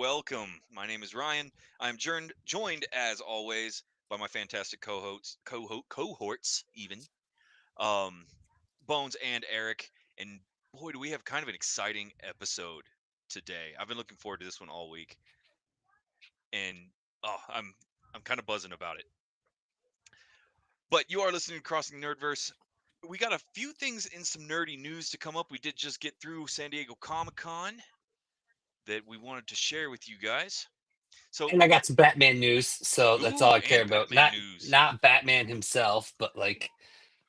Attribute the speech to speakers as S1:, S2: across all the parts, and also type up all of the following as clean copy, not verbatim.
S1: welcome. My name is Ryan. I'm joined as always by my fantastic cohorts, even um, Bones and Eric. And boy, do we have kind of an exciting episode today. I've been looking forward to this one all week, and I'm kind of buzzing about it. But you are listening to Crossing Nerdverse. We got a few things in some nerdy news to come up. We did just get through San Diego Comic Con that we wanted to share with you guys. So,
S2: And I got some Batman news, so that's all
S1: ooh,
S2: I care
S1: and
S2: about.
S1: Batman
S2: Not
S1: news.
S2: not Batman himself, but like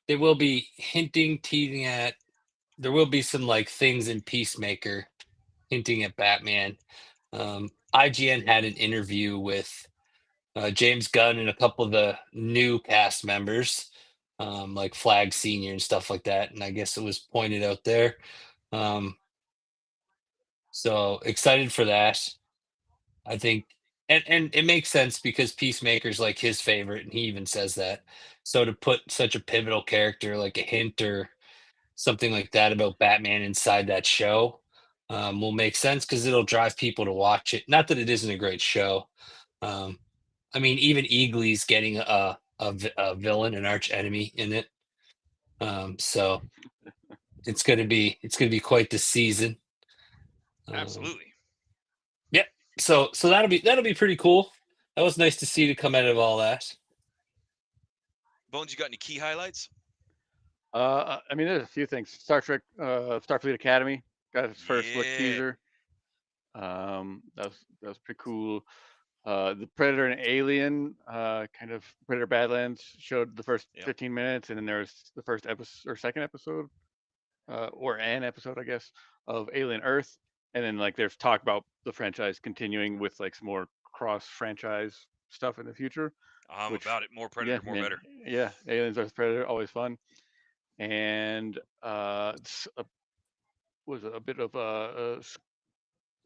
S2: they will be hinting, teasing at. There will be some like things in Peacemaker hinting at Batman. IGN had an interview with James Gunn and a couple of the new cast members, like Flag Senior and stuff like that. And I guess it was pointed out there. Um, so excited for that. I think, and it makes sense because Peacemaker's like his favorite, and he even says that. So to put such a pivotal character, like a hint or something like that about Batman inside that show, will make sense because it'll drive people to watch it. Not that it isn't a great show. Um, I mean, even Eagly's getting a villain, an arch enemy in it. So it's gonna be quite the season. Um,
S1: Absolutely.
S2: yeah. So that'll be pretty cool. That was nice to see to come out of all that.
S1: Bones, you got any key highlights?
S3: I mean, there's a few things. Star Trek, Starfleet Academy got its first look
S1: Yeah.
S3: teaser. That was pretty cool. The Predator and Alien, kind of Predator Badlands showed the first
S1: Yep.
S3: 15 minutes, and then there's the first episode or second episode, or an episode, I guess, of Alien Earth, and then like there's talk about the franchise continuing with like some more cross franchise stuff in the future.
S1: I'm
S3: Which,
S1: about it. More
S3: yeah,
S1: Predator, more
S3: man,
S1: better.
S3: yeah, Aliens vs Predator, always fun. And was a bit of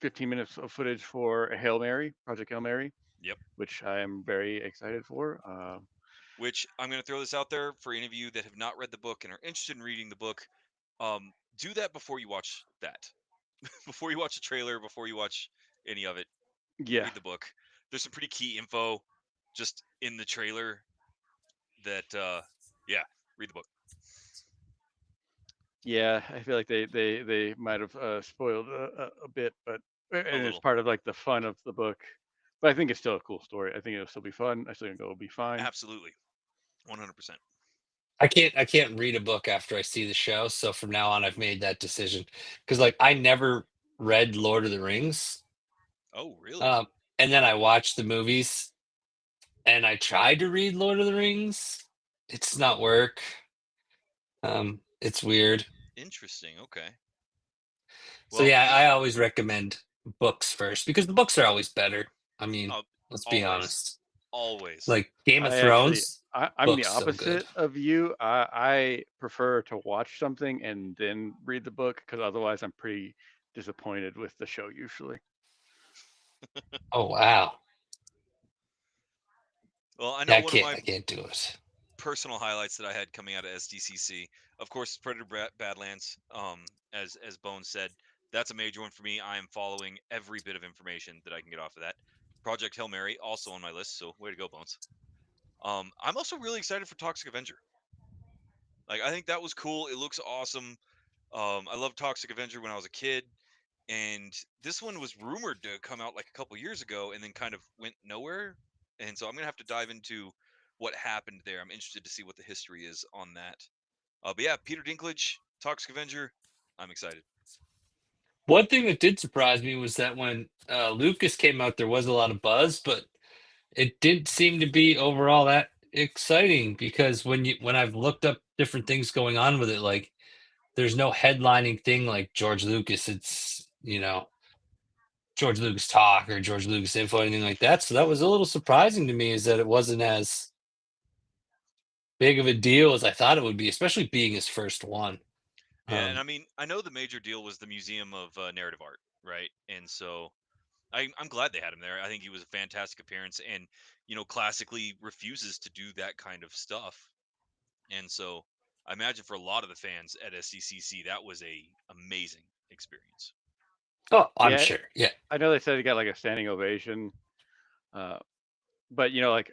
S3: 15 minutes of footage for a Hail Mary, Project Hail Mary,
S1: Yep.
S3: which I am very excited for.
S1: Which I'm going to throw this out there for any of you that have not read the book and are interested in reading the book. Do that before you watch that. Before you watch the trailer, before you watch any of it,
S3: Yeah,
S1: read the book. There's some pretty key info just in the trailer that, yeah, read the book.
S3: yeah, I feel like they might have spoiled a bit, but
S1: A
S3: and it's
S1: little.
S3: part of like the fun of the book. But I think it's still a cool story. I think it'll still be fun. I still think it'll be fine.
S1: Absolutely. 100%.
S2: I can't read a book after I see the show. So from now on, I've made that decision because like I never read Lord of the Rings,
S1: Oh, really?
S2: um, and then I watched the movies and I tried to read Lord of the Rings. It's not work. It's weird.
S1: Interesting. Okay.
S2: So
S1: Well,
S2: yeah, I always recommend books first because the books are always better. I mean,
S1: uh,
S2: let's be
S1: always.
S2: honest.
S1: Always.
S2: Like Game of
S3: I actually,
S2: Thrones,
S3: I'm the
S2: books so good.
S3: opposite of you. I prefer to watch something and then read the book because otherwise I'm pretty disappointed with the show usually.
S2: Oh wow.
S1: Well, I know
S2: Yeah, I
S1: one of
S2: can't
S1: my
S2: I can't do it.
S1: personal highlights that I had coming out of SDCC. Of course, Predator Badlands. As Bones said, that's a major one for me. I am following every bit of information that I can get off of that. Project Hail Mary also on my list. So way to go, Bones. I'm also really excited for Toxic Avenger. Like I think that was cool. It looks awesome. I loved Toxic Avenger when I was a kid, and this one was rumored to come out like a couple years ago, and then kind of went nowhere. And so I'm gonna have to dive into what happened there. I'm interested to see what the history is on that. But yeah, Peter Dinklage, Toxic Avenger. I'm excited.
S2: One thing that did surprise me was that when Lucas came out, there was a lot of buzz, but it didn't seem to be overall that exciting because when I've looked up different things going on with it, like there's no headlining thing like George Lucas. It's George Lucas talk or George Lucas info, anything like that. So that was a little surprising to me is that it wasn't as big of a deal as I thought it would be, especially being his first one.
S1: Yeah, and
S2: Um,
S1: I mean, I know the major deal was the Museum of Narrative Art, right? And so I'm glad they had him there. I think he was a fantastic appearance, and classically refuses to do that kind of stuff. And so I imagine for a lot of the fans at SCCC, that was a amazing experience.
S2: Oh, I'm
S3: Yeah,
S2: sure. Yeah.
S3: I know they said he got like a standing ovation, uh, but like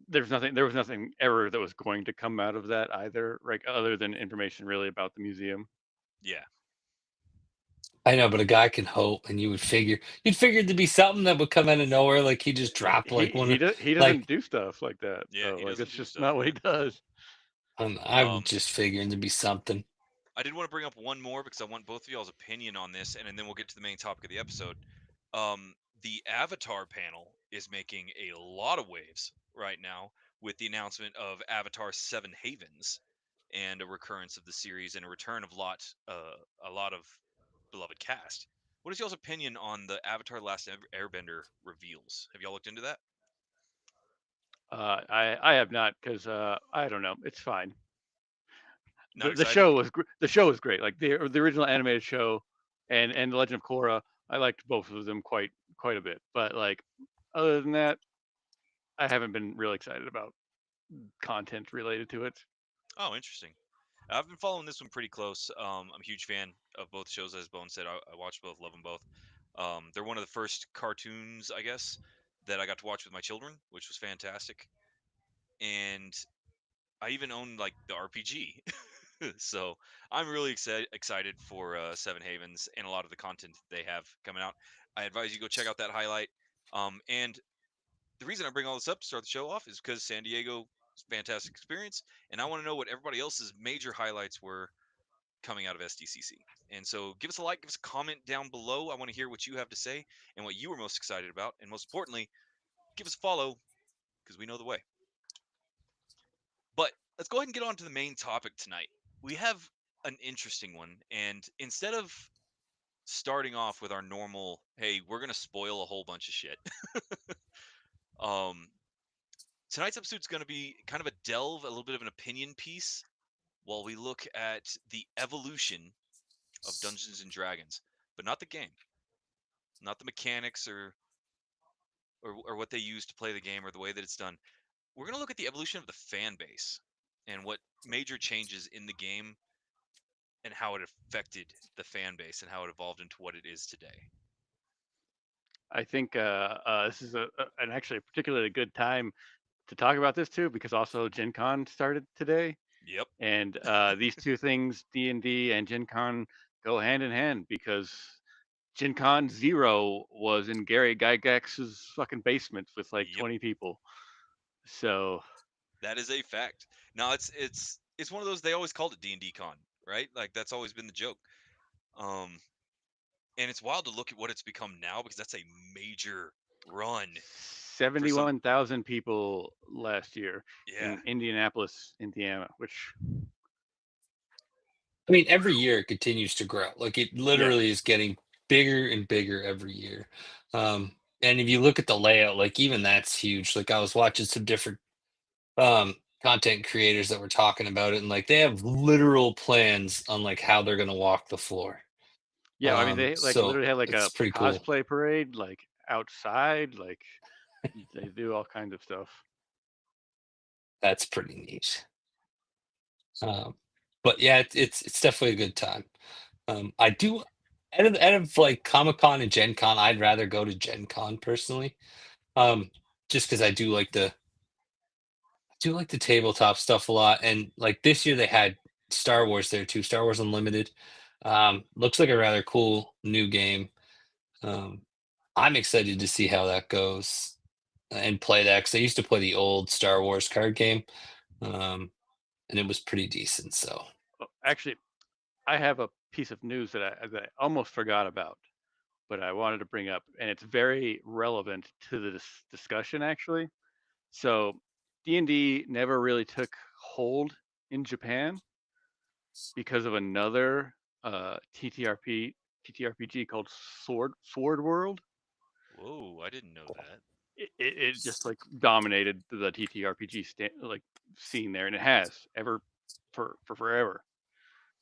S3: there was nothing ever that was going to come out of that either, like other than information really about the museum.
S1: Yeah.
S2: I know, but a guy can hope, and you'd figure there'd be something that would come out of nowhere, like he just dropped
S3: He
S2: like one of
S3: he doesn't
S2: like
S3: do stuff like that
S1: Yeah,
S3: though.
S1: he
S3: Like
S1: doesn't
S3: that's
S1: do
S3: just
S1: stuff
S3: not
S1: like
S3: what he
S1: that.
S3: does.
S2: I'm
S1: Um,
S2: just figuring there'd be something.
S1: I did want to bring up one more because I want both of y'all's opinion on this, and then we'll get to the main topic of the episode. Um, the Avatar panel is making a lot of waves right now with the announcement of Avatar: Seven Havens and a recurrence of the series and a return of a lot of beloved cast. What is y'all's opinion on the Avatar: Last Airbender reveals? Have y'all looked into that?
S3: I have not because I don't know. It's fine.
S1: Not
S3: The
S1: excited?
S3: the show was great. Like the original animated show, and the Legend of Korra. I liked both of them quite a bit. But like other than that, I haven't been really excited about content related to it.
S1: Oh, interesting. I've been following this one pretty close. I'm a huge fan of both shows, as Bone said. I watched both, love them both. They're one of the first cartoons, I guess, that I got to watch with my children, which was fantastic. And I even own like the RPG, so I'm really excited for Seven Havens and a lot of the content they have coming out. I advise you go check out that highlight. And the reason I bring all this up to start the show off is because San Diego fantastic experience, and I want to know what everybody else's major highlights were coming out of SDCC. And so give us a like, give us a comment down below. I want to hear what you have to say and what you were most excited about. And most importantly, give us a follow because we know the way. But let's go ahead and get on to the main topic tonight. We have an interesting one. And instead of starting off with our normal, hey, we're going to spoil a whole bunch of shit, um, tonight's episode is going to be kind of a delve, a little bit of an opinion piece while we look at the evolution of Dungeons and Dragons, but not the game, not the mechanics or what they use to play the game or the way that it's done. We're going to look at the evolution of the fan base and what major changes in the game and how it affected the fan base and how it evolved into what it is today.
S3: I think this is an actually a particularly good time to talk about this too, because also Gen Con started today,
S1: Yep.
S3: and these two things, D&D and Gen Con, go hand in hand because Gen Con Zero was in Gary Gygax's fucking basement with like
S1: Yep.
S3: 20 people. So
S1: That is a fact. Now it's one of those, they always called it D&D Con, right? Like that's always been the joke. Um and it's wild to look at what it's become now because that's a major run for some.
S3: 71,000 people last year
S1: Yeah.
S3: in Indianapolis, Indiana, which
S2: I mean, every year it continues to grow. Like it
S3: yeah,
S2: literally is getting bigger and bigger every year. And if you look at the layout, like even that's huge. Like I was watching some different content creators that were talking about it, and like they have literal plans on like how they're gonna walk the floor.
S3: yeah. I mean, they like
S2: So
S3: literally had like
S2: it's
S3: a
S2: pretty cool.
S3: cosplay parade like outside. Like they do all kinds of stuff.
S2: That's pretty neat. Um, but yeah, it's definitely a good time. I do out of like Comic Con and Gen Con, I'd rather go to Gen Con personally. Just because I do like the tabletop stuff a lot, and like this year they had Star Wars there too, Star Wars Unlimited. Looks like a rather cool new game. Um, I'm excited to see how that goes and play that because I used to play the old Star Wars card game, um, and it was pretty decent. So
S3: Oh, actually, I have a piece of news that I almost forgot about, but I wanted to bring up, and it's very relevant to the discussion actually. So D&D never really took hold in Japan because of another TTRPG called Sword World.
S1: Whoa, I didn't know that.
S3: It just like dominated the TTRPG like scene there, and it has ever for forever.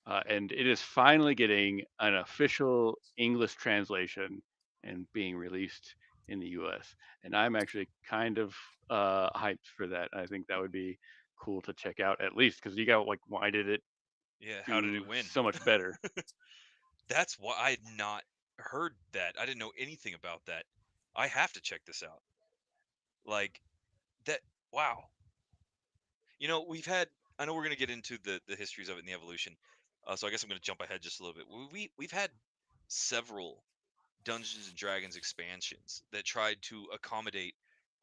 S3: And it is finally getting an official English translation and being released in the U.S. And I'm actually kind of hyped for that. I think that would be cool to check out at least because you got like why did it
S1: Yeah, how did
S3: do
S1: it win?
S3: so much better?
S1: That's why I had not heard that. I didn't know anything about that. I have to check this out. Like that. Wow. You know, we've had. I know we're gonna get into the histories of it and the evolution. So I guess I'm gonna jump ahead just a little bit. We've had several Dungeons and Dragons expansions that tried to accommodate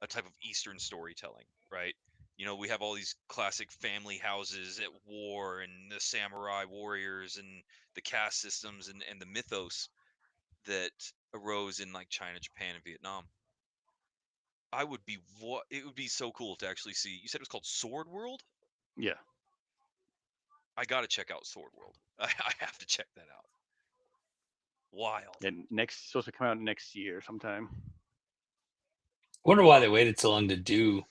S1: a type of Eastern storytelling, right? You know, we have all these classic family houses at war and the samurai warriors and the caste systems and the mythos that arose in like China, Japan, and Vietnam. It would be so cool to actually see. You said it was called Sword World?
S3: Yeah.
S1: I got to check out Sword World. I have to check that out. Wild.
S3: And next supposed to come out next year sometime.
S2: Wonder why they waited so long to do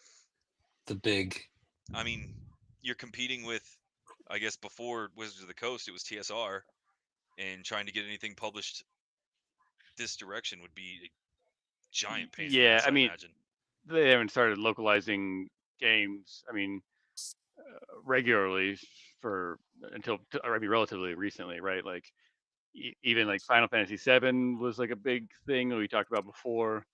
S2: the big.
S1: I mean, you're competing with, I guess before Wizards of the Coast, it was TSR, and trying to get anything published this direction would be a giant pain in the
S3: Yeah,
S1: ass,
S3: I
S1: I
S3: mean,
S1: imagine.
S3: they haven't started localizing games. I mean, regularly for I mean, relatively recently, right? Like even like Final Fantasy VII was like a big thing that we talked about before.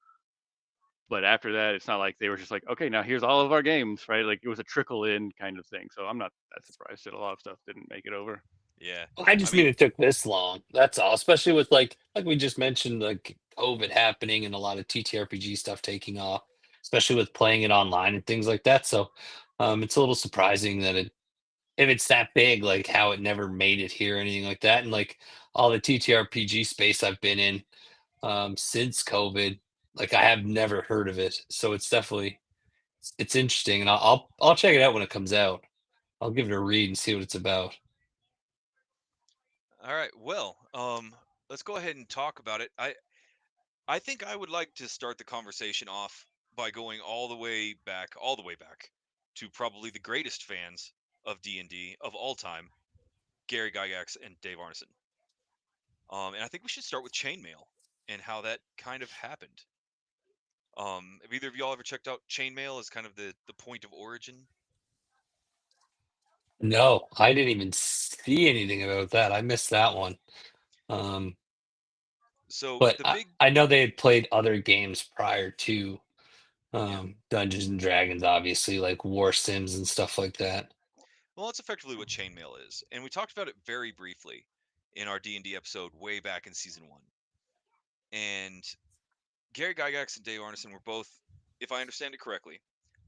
S3: But after that, it's not like they were just like, okay, now here's all of our games, right? Like it was a trickle in kind of thing. So I'm not that surprised that a lot of stuff didn't make it over.
S1: Yeah.
S2: I
S1: I
S2: just mean
S1: mean,
S2: it took this long. That's all. Especially with like we just mentioned, like COVID happening and a lot of TTRPG stuff taking off, especially with playing it online and things like that. So it's a little surprising that if it's that big, like how it never made it here or anything like that. And like all the TTRPG space I've been in since COVID, like I have never heard of it. So it's definitely it's interesting, and I'll check it out when it comes out. I'll give it a read and see what it's about.
S1: all right. Well, let's go ahead and talk about it. I think I would like to start the conversation off by going all the way back to probably the greatest fans of D&D of all time, Gary Gygax and Dave Arneson. And I think we should start with Chainmail and how that kind of happened. Have either of y'all ever checked out Chainmail as kind of the point of origin?
S2: No, I didn't even see anything about that. I missed that one. Um,
S1: So
S2: but
S1: the
S2: I,
S1: big,
S2: I know they had played other games prior to
S1: yeah.
S2: Dungeons and Dragons, obviously, like War Sims and stuff like that.
S1: Well, that's effectively what chainmail is, and we talked about it very briefly in our D&D episode way back in season 1. And Gary Gygax and Dave Arneson were both, if I understand it correctly,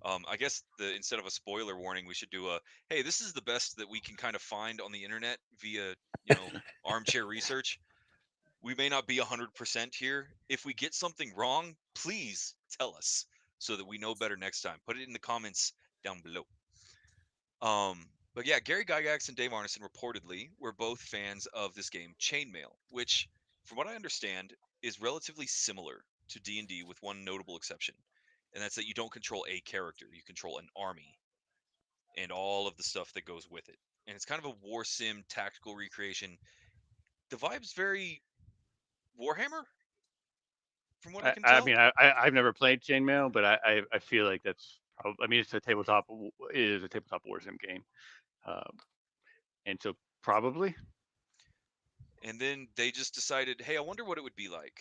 S1: I guess the instead of a spoiler warning, we should do a, hey, this is the best that we can kind of find on the internet via, armchair research. We may not be 100% here. If we get something wrong, please tell us so that we know better next time. Put it in the comments down below. But yeah, Gary Gygax and Dave Arneson reportedly were both fans of this game Chainmail, which, from what I understand, is relatively similar to D&D with one notable exception, and that's that you don't control a character, you control an army and all of the stuff that goes with it. And it's kind of a war sim tactical recreation. The vibe's very Warhammer, from what I can
S3: I
S1: tell.
S3: mean, I've never played Chainmail, but I feel like that's probably. I mean, it's a tabletop. It is a tabletop Warzone game, um, and so probably
S1: And then they just decided, hey, I wonder what it would be like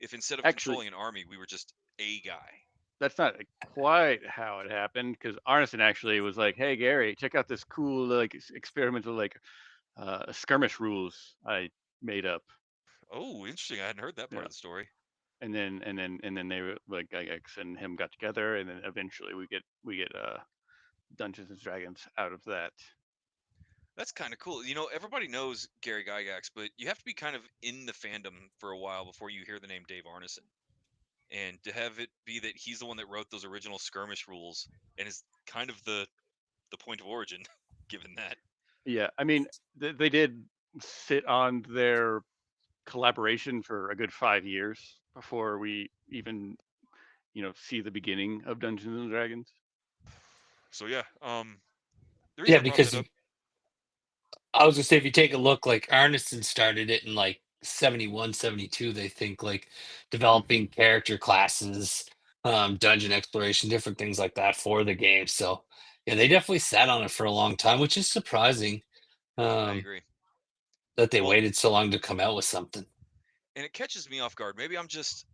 S1: if instead of
S3: actually
S1: controlling an army, we were just a guy.
S3: that's not quite how it happened because Arneson actually was like, "Hey Gary, check out this cool like experimental like skirmish rules I made up."
S1: Oh, interesting. I hadn't heard that part
S3: Yeah,
S1: of the story.
S3: and then they were like Gygax and him got together, and then eventually we get Dungeons and Dragons out of that.
S1: That's kind of cool. You know, everybody knows Gary Gygax, but you have to be kind of in the fandom for a while before you hear the name Dave Arneson. And to have it be that he's the one that wrote those original skirmish rules and is kind of the point of origin, given that.
S3: Yeah, I mean, they did sit on their collaboration for a good 5 years before we even, see the beginning of Dungeons and Dragons.
S1: So yeah, the reason
S2: Yeah,
S1: I brought
S2: because
S1: that up,
S2: I was gonna say if you take a look, like Arneson started it in like 71, 72. They think like
S3: Hmm.
S2: developing character classes, dungeon exploration, different things like that for the game. So yeah, they definitely sat on it for a long time, which is surprising
S1: I
S2: um,
S1: agree.
S2: that they
S1: Well,
S2: waited so long to come out with something.
S1: and it catches me off guard. Maybe I'm just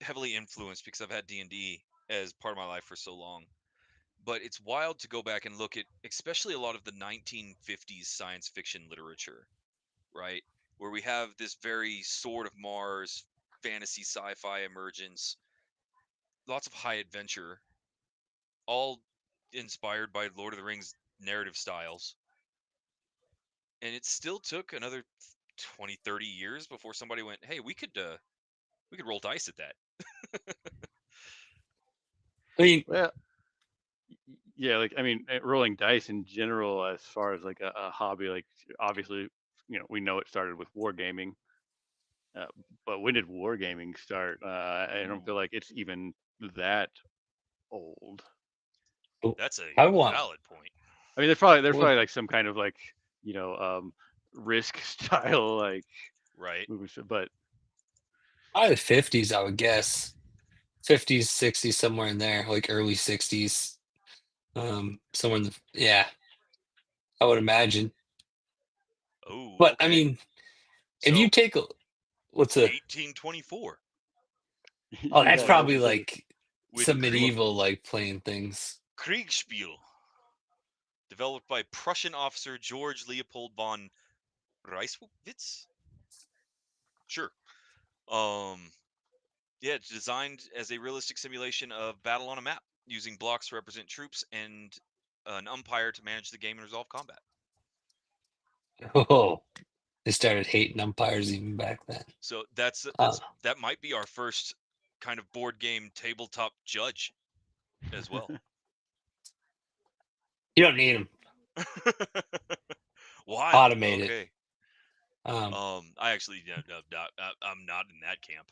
S1: heavily influenced because I've had D&D as part of my life for so long. But it's wild to go back and look at especially a lot of the 1950s science fiction literature, right? Where we have this very Sword of Mars, fantasy sci-fi emergence, lots of high adventure, all inspired by Lord of the Rings narrative styles. And it still took another 20, 30 years before somebody went, "Hey, we could roll dice at that."
S2: I mean,
S3: Well, yeah, like I mean, rolling dice in general, as far as like a hobby, like obviously, we know it started with wargaming. But when did wargaming start? I don't
S1: Ooh,
S3: feel like it's even that old.
S1: that's a
S2: I want
S1: valid point.
S3: I mean, there's
S2: well,
S3: probably like some kind of like you know risk style like
S1: Right.
S3: movies, but
S2: probably the 50s, I would guess. 50s, 60s, somewhere in there, like early 60s. Somewhere in the yeah, I would imagine.
S1: Oh,
S2: But I
S1: okay.
S2: mean, if you
S1: So
S2: take a what's a
S1: 1824
S2: oh, that's
S3: yeah, that's
S2: probably
S3: the thing.
S2: like
S1: with
S2: some
S1: Krieg
S2: medieval like playing things.
S1: Kriegspiel, developed by Prussian officer George Leopold von Reiswitz. Sure. Um, yeah, it's designed as a realistic simulation of battle on a map, using blocks to represent troops and an umpire to manage the game and resolve combat.
S2: Oh, they started hating umpires even back then.
S1: So
S2: Uh,
S1: that might be our first kind of board game tabletop judge as well.
S2: you don't need them.
S1: Wild.
S2: Automate it.
S1: Okay. I actually I'm not in that camp.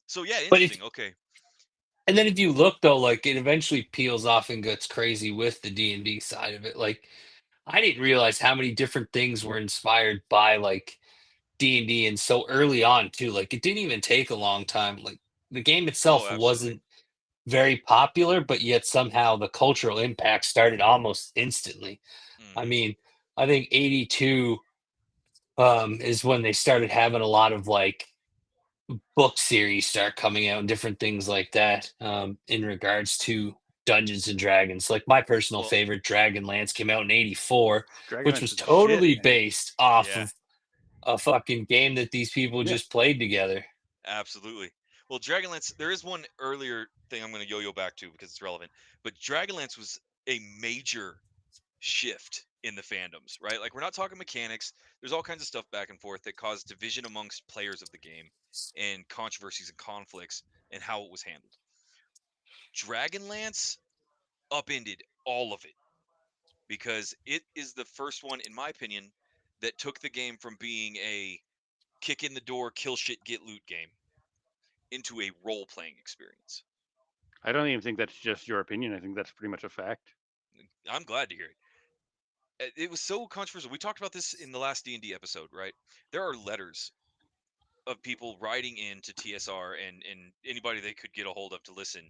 S1: So yeah,
S2: But if
S1: interesting. Okay.
S2: and then if you look though, like it eventually peels off and gets crazy with the D&D side of it. Like I didn't realize how many different things were inspired by like D&D and so early on too. Like it didn't even take a long time. Like the game
S1: Oh,
S2: itself
S1: absolutely.
S2: wasn't very popular, but yet somehow the cultural impact started almost instantly. I
S1: Hmm.
S2: mean, I think 82 is when they started having a lot of like book series start coming out and different things like that in regards to Dungeons and Dragons. Like my personal
S1: Well,
S2: favorite, Dragonlance, came out in '84, which
S3: Dragonlance
S2: was
S3: is the shit,
S2: totally
S3: man.
S2: based off
S1: yeah,
S2: of a fucking game that these people
S3: Yeah,
S2: just played together.
S1: absolutely. Well, Dragonlance, there is one earlier thing I'm going to yo-yo back to because it's relevant. But Dragonlance was a major shift in the fandoms, right? Like we're not talking mechanics. There's all kinds of stuff back and forth that caused division amongst players of the game and controversies and conflicts and how it was handled. Dragonlance upended all of it because it is the first one, in my opinion, that took the game from being a kick in the door, kill shit, get loot game into a role playing experience.
S3: I don't even think that's just your opinion. I think that's pretty much a fact.
S1: I'm glad to hear it. It was so controversial. We talked about this in the last D&D episode, right? There are letters of people writing in to TSR and anybody they could get a hold of to listen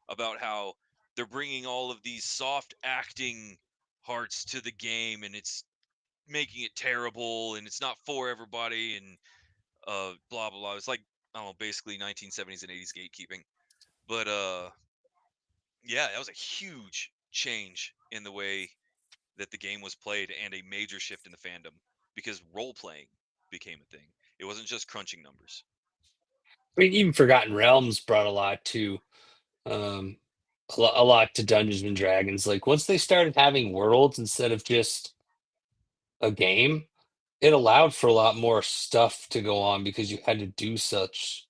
S1: about how they're bringing all of these soft acting hearts to the game and it's making it terrible and it's not for everybody and blah blah blah. It's like I don't know, basically 1970s and 80s gatekeeping. But yeah, that was a huge change in the way that the game was played and a major shift in the fandom because role playing became a thing. It wasn't just crunching numbers.
S2: I mean, even Forgotten Realms brought a lot to um, a lot to Dungeons and Dragons. Like once they started having worlds instead of just a game, it allowed for a lot more stuff to go on because you had to do such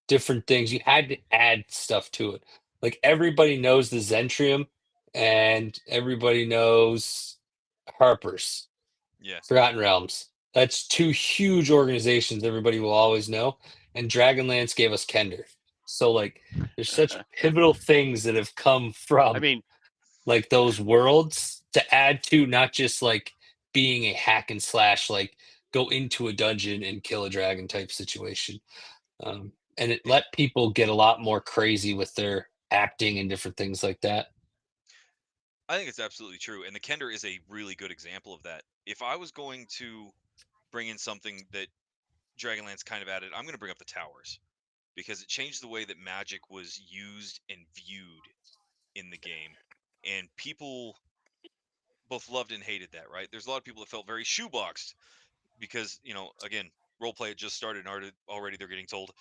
S2: different things. You had to add stuff to it. Like everybody knows the Zentrium and everybody knows Harper's
S1: Yeah.
S2: Forgotten Realms. That's two huge organizations everybody will always know. And Dragonlance gave us Kender. So like there's such pivotal things that have come
S3: I
S2: from
S3: mean,
S2: like those worlds to add to not just like being a hack and slash like go into a dungeon and kill a dragon type situation. And it
S1: It,
S2: let people get a lot more crazy with their acting and different things like that.
S1: I think it's absolutely true. And the Kender is a really good example of that. If I was going to bring in something that Dragonlance kind of added, I'm going to bring up the towers because it changed the way that Magic was used and viewed in the game, and people both loved and hated that. Right? There's a lot of people that felt very shoeboxed because again, roleplay had just started and already they're getting told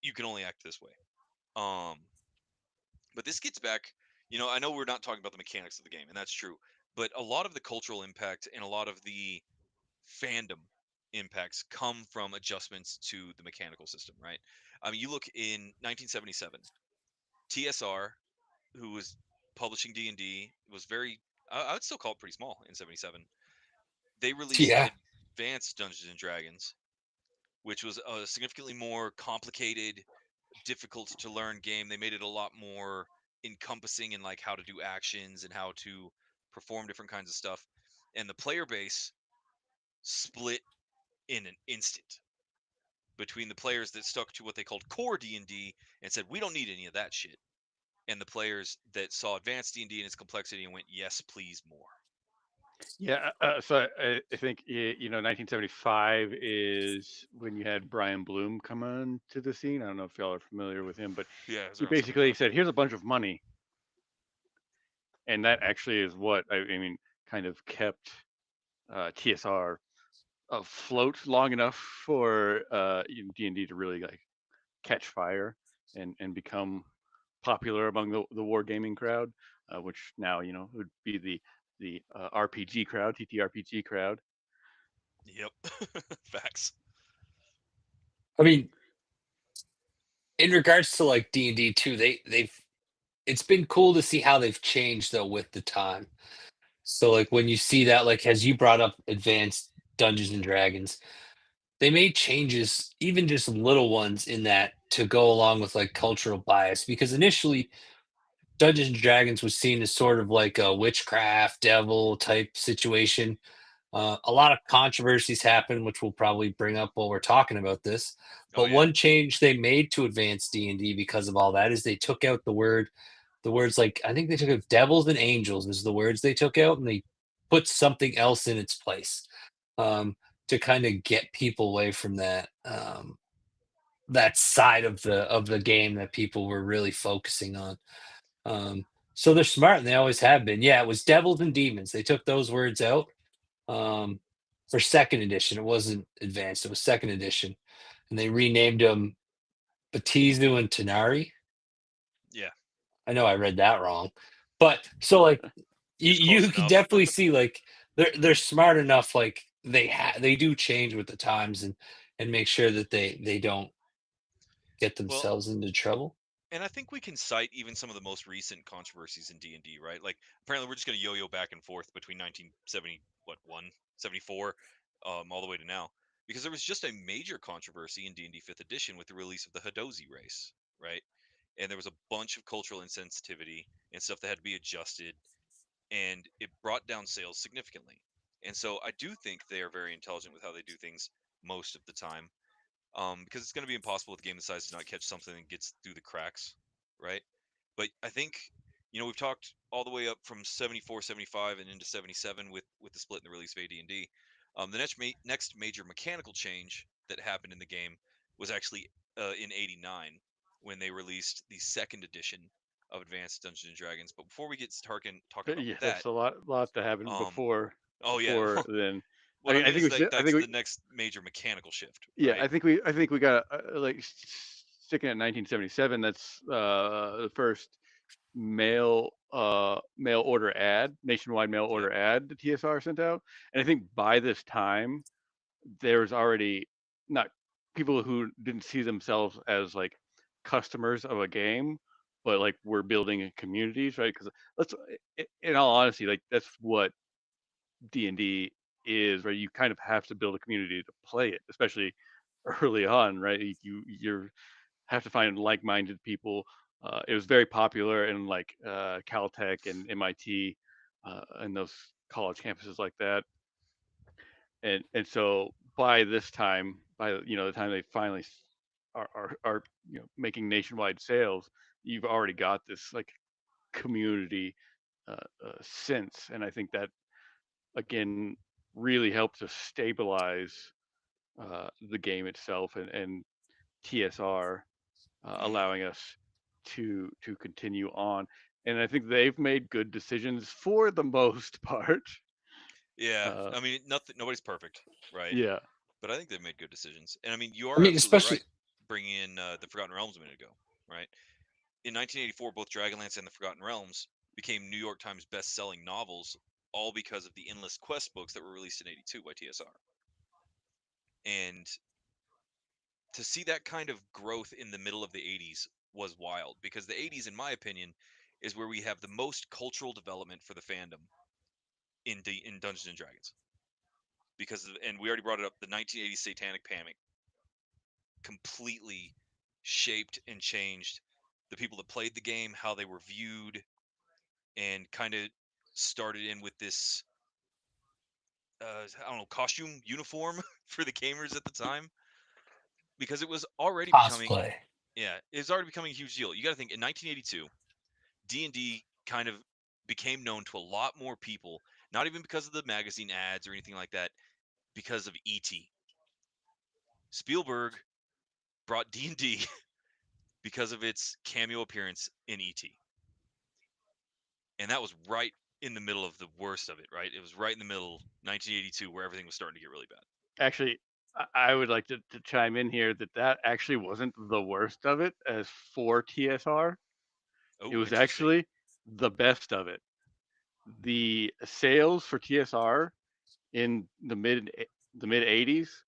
S1: you can only act this way. Um, but this gets back. I know we're not talking about the mechanics of the game, and that's true. But a lot of the cultural impact and a lot of the fandom impacts come from adjustments to the mechanical system, right? I mean, you look in 1977, TSR, who was publishing D&D, was very, I would still call it pretty small in 77. They released
S2: Yeah.
S1: Advanced Dungeons and Dragons, which was a significantly more complicated, difficult to learn game. They made it a lot more encompassing in like how to do actions and how to perform different kinds of stuff. And the player base split in an instant between the players that stuck to what they called core D&D and said we don't need any of that shit, and the players that saw advanced D&D and its complexity and went yes please more.
S3: Yeah, so I think 1975 is when you had Brian Bloom come on to the scene. I don't know if y'all are familiar with him, but
S1: Yeah, it was
S3: he
S1: around
S3: basically
S1: 75.
S3: said, "Here's a bunch of money," and that actually is what I mean, kind of kept TSR afloat long enough for D&D to really like catch fire and become popular among the wargaming crowd, which now would be the RPG crowd, TTRPG crowd.
S1: Yep. Facts.
S2: I mean, in regards to like D&D too, they've it's been cool to see how they've changed though with the time. So like when you see that, like as you brought up advanced Dungeons and Dragons, they made changes, even just little ones in that to go along with like cultural bias. Because initially Dungeons and Dragons was seen as sort of like a witchcraft devil type situation. A lot of controversies happened, which we'll probably bring up while we're talking about this.
S1: Oh
S2: But
S1: yeah.
S2: one change they made to advanced D&D because of all that is they took out the words like I think they took out devils and angels is the words they took out, and they put something else in its place to kind of get people away from that side of the game that people were really focusing on. So they're smart and they always have been. Yeah, it was devils and demons. They took those words out um, for second edition. It wasn't advanced. It was second edition, and they renamed them Batizu and Tanari.
S1: Yeah.
S2: I know I read that wrong, but so like
S1: It's close
S2: you can
S1: enough.
S2: definitely see like they're smart enough. Like they do change with the times and make sure that they don't get
S1: Well,
S2: themselves into trouble.
S1: and I think we can cite even some of the most recent controversies in D&D, right? Like apparently we're just going to yo-yo back and forth between 1970 what 74 all the way to now, because there was just a major controversy in D&D 5th edition with the release of the Hadozi race, right? And there was a bunch of cultural insensitivity and stuff that had to be adjusted, and it brought down sales significantly. And so I do think they are very intelligent with how they do things most of the time, because it's going to be impossible with a game the size to not catch something that gets through the cracks, right? But I think we've talked all the way up from 74, 75, and into 77 with the split in the release of AD&D. The next major mechanical change that happened in the game was actually in 89 when they released the second edition of Advanced Dungeons and Dragons. But before we get talking about
S3: Yeah,
S1: that,
S3: that's a lot that happened
S1: um, oh yeah,
S3: before then.
S1: what I
S3: I
S1: mean
S3: think
S1: is
S3: we
S1: that
S3: should, I think
S1: that's
S3: we
S1: the next major mechanical shift,
S3: yeah,
S1: right?
S3: I think we got like sticking at 1977. That's the first mail order ad, nationwide mail
S1: Yep.
S3: order ad the TSR sent out. And I think by this time there's already not people who didn't see themselves as like customers of a game, but like we're building communities, right? Because let's, in all honesty, like that's what D&D is, right? You kind of have to build a community to play it, especially early on, right? You have to find like-minded people. It was very popular in like Caltech and MIT and those college campuses like that. And so by this time, by the time they finally are making nationwide sales, you've already got this like community sense, and I think that again really helped to stabilize the game itself and TSR
S1: Mhm.
S3: allowing us to continue on. And I think they've made good decisions for the most part.
S1: Yeah,
S3: Uh,
S1: I mean, nobody's perfect, right?
S3: yeah,
S1: But I think they've made good decisions. And I mean, you
S2: I
S1: are
S2: mean,
S1: absolutely
S2: especially
S1: right bringing in the Forgotten Realms a minute ago, right? In 1984, both Dragonlance and the Forgotten Realms became New York Times best-selling novels, all because of the Endless Quest books that were released in '82 by TSR. And to see that kind of growth in the middle of the '80s was wild, because the '80s, in my opinion, is where we have the most cultural development for the fandom in Dungeons and Dragons. Because and we already brought it up, the 1980s Satanic Panic completely shaped and changed the people that played the game, how they were viewed, and kind of started in with this I don't know, costume uniform for the gamers at the time, because it was already becoming,
S2: cosplay.
S1: yeah, it was already becoming a huge deal. You got to think, in 1982, D&D kind of became known to a lot more people, not even because of the magazine ads or anything like that, because of ET. Spielberg brought D&D because of its cameo appearance in ET. And that was right in the middle of the worst of it, right? It was right in the middle, 1982, where everything was starting to get really bad.
S3: actually, I would like to chime in here that that actually wasn't the worst of it as for TSR. It
S1: Oh,
S3: was
S1: interesting.
S3: actually the best of it. The sales for TSR in the mid 80s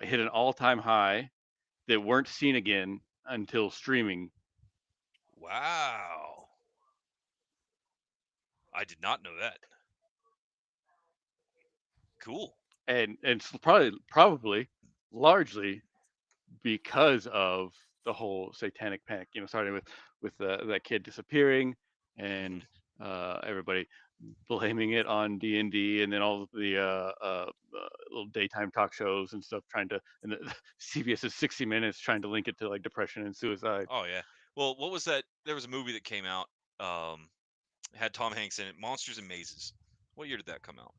S3: hit an all-time high that weren't seen again until streaming.
S1: Wow. I did not know that. Cool.
S3: And it's probably largely because of the whole satanic panic, starting with that kid disappearing and
S1: Hmm.
S3: everybody blaming it on D&D, and then all of the little daytime talk shows and stuff trying to, and the, CBS's 60 Minutes trying to link it to like depression and suicide.
S1: Oh, yeah. Well, what was that? There was a movie that came out, um, had Tom Hanks in it, Monsters and Mazes. What year did that come out?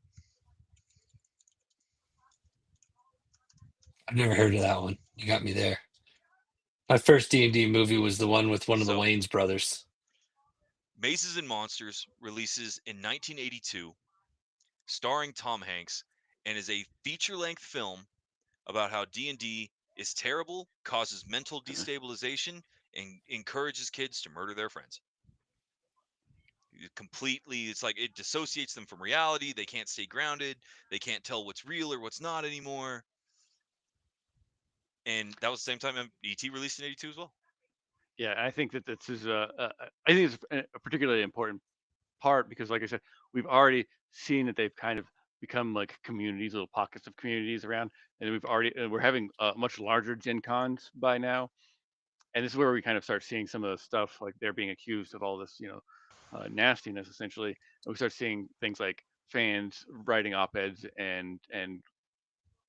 S2: I've never heard of that one. You got me there. My first D&D movie was the one with one of the
S1: So,
S2: Wayans brothers.
S1: Mazes and Monsters releases in 1982, starring Tom Hanks, and is a feature-length film about how D&D is terrible, causes mental destabilization, and encourages kids to murder their friends. Completely, it's like it dissociates them from reality. They can't stay grounded. They can't tell what's real or what's not anymore. And that was the same time ET released in '82 as well.
S3: Yeah, I think that this is I think it's a particularly important part because, like I said, we've already seen that they've kind of become like communities, little pockets of communities around, and we're having much larger Gen Cons by now, and this is where we kind of start seeing some of the stuff like they're being accused of all this, nastiness essentially, and we start seeing things like fans writing op-eds and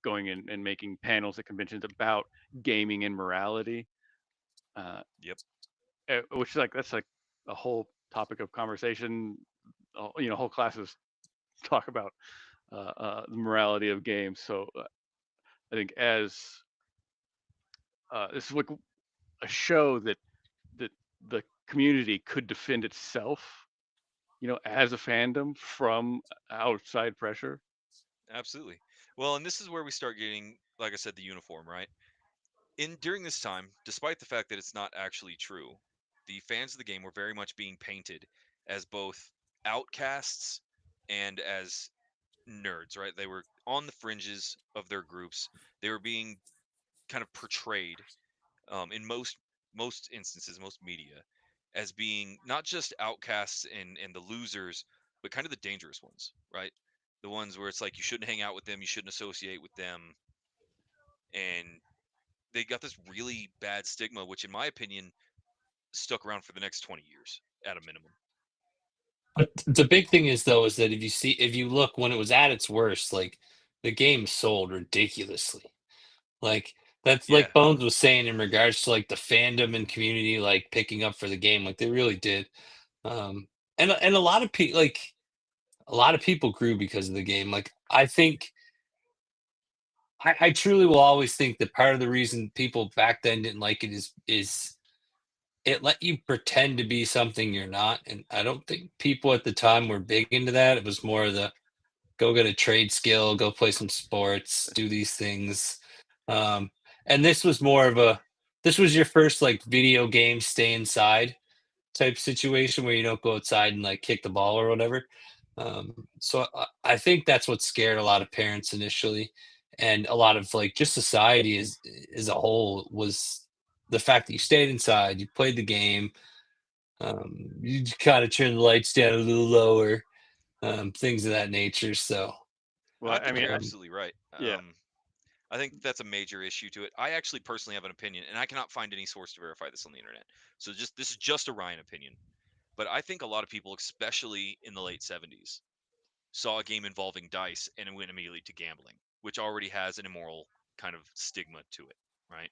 S3: going in and making panels at conventions about gaming and morality, uh,
S1: Yep.
S3: which is like that's like a whole topic of conversation. Whole classes talk about the morality of games. So I think as this is like a show that the community could defend itself, as a fandom from outside pressure.
S1: Absolutely. Well, and this is where we start getting, like I said, the uniform, right? In during this time, despite the fact that it's not actually true, the fans of the game were very much being painted as both outcasts and as nerds, right? They were on the fringes of their groups. They were being kind of portrayed, in most instances, most media, as being not just outcasts and the losers, but kind of the dangerous ones, right? The ones where it's like you shouldn't hang out with them, you shouldn't associate with them, and they got this really bad stigma, which in my opinion stuck around for the next 20 years at a minimum.
S2: But the big thing is though is that if you look when it was at its worst, like the game sold ridiculously. Like that's
S1: Yeah.
S2: like Bones was saying in regards to like the fandom and community like picking up for the game, like they really did. And a lot of people a lot of people grew because of the game. Like I truly will always think that part of the reason people back then didn't like it is it let you pretend to be something you're not. And I don't think people at the time were big into that. It was more of the go get a trade skill, go play some sports, do these things. Um, and this was more of a this was your first like video game stay inside type situation where you don't go outside and like kick the ball or whatever. So I think that's what scared a lot of parents initially, and a lot of like just society as a whole was the fact that you stayed inside, you played the game, you kind of turned the lights down a little lower, things of that nature. So
S1: I
S3: Well, I
S1: think
S3: mean,
S1: you're absolutely right.
S3: yeah,
S1: I think that's a major issue to it. I actually personally have an opinion, and I cannot find any source to verify this on the internet. So just this is just a Ryan opinion. But I think a lot of people, especially in the late 70s, saw a game involving dice and it went immediately to gambling, which already has an immoral kind of stigma to it, right?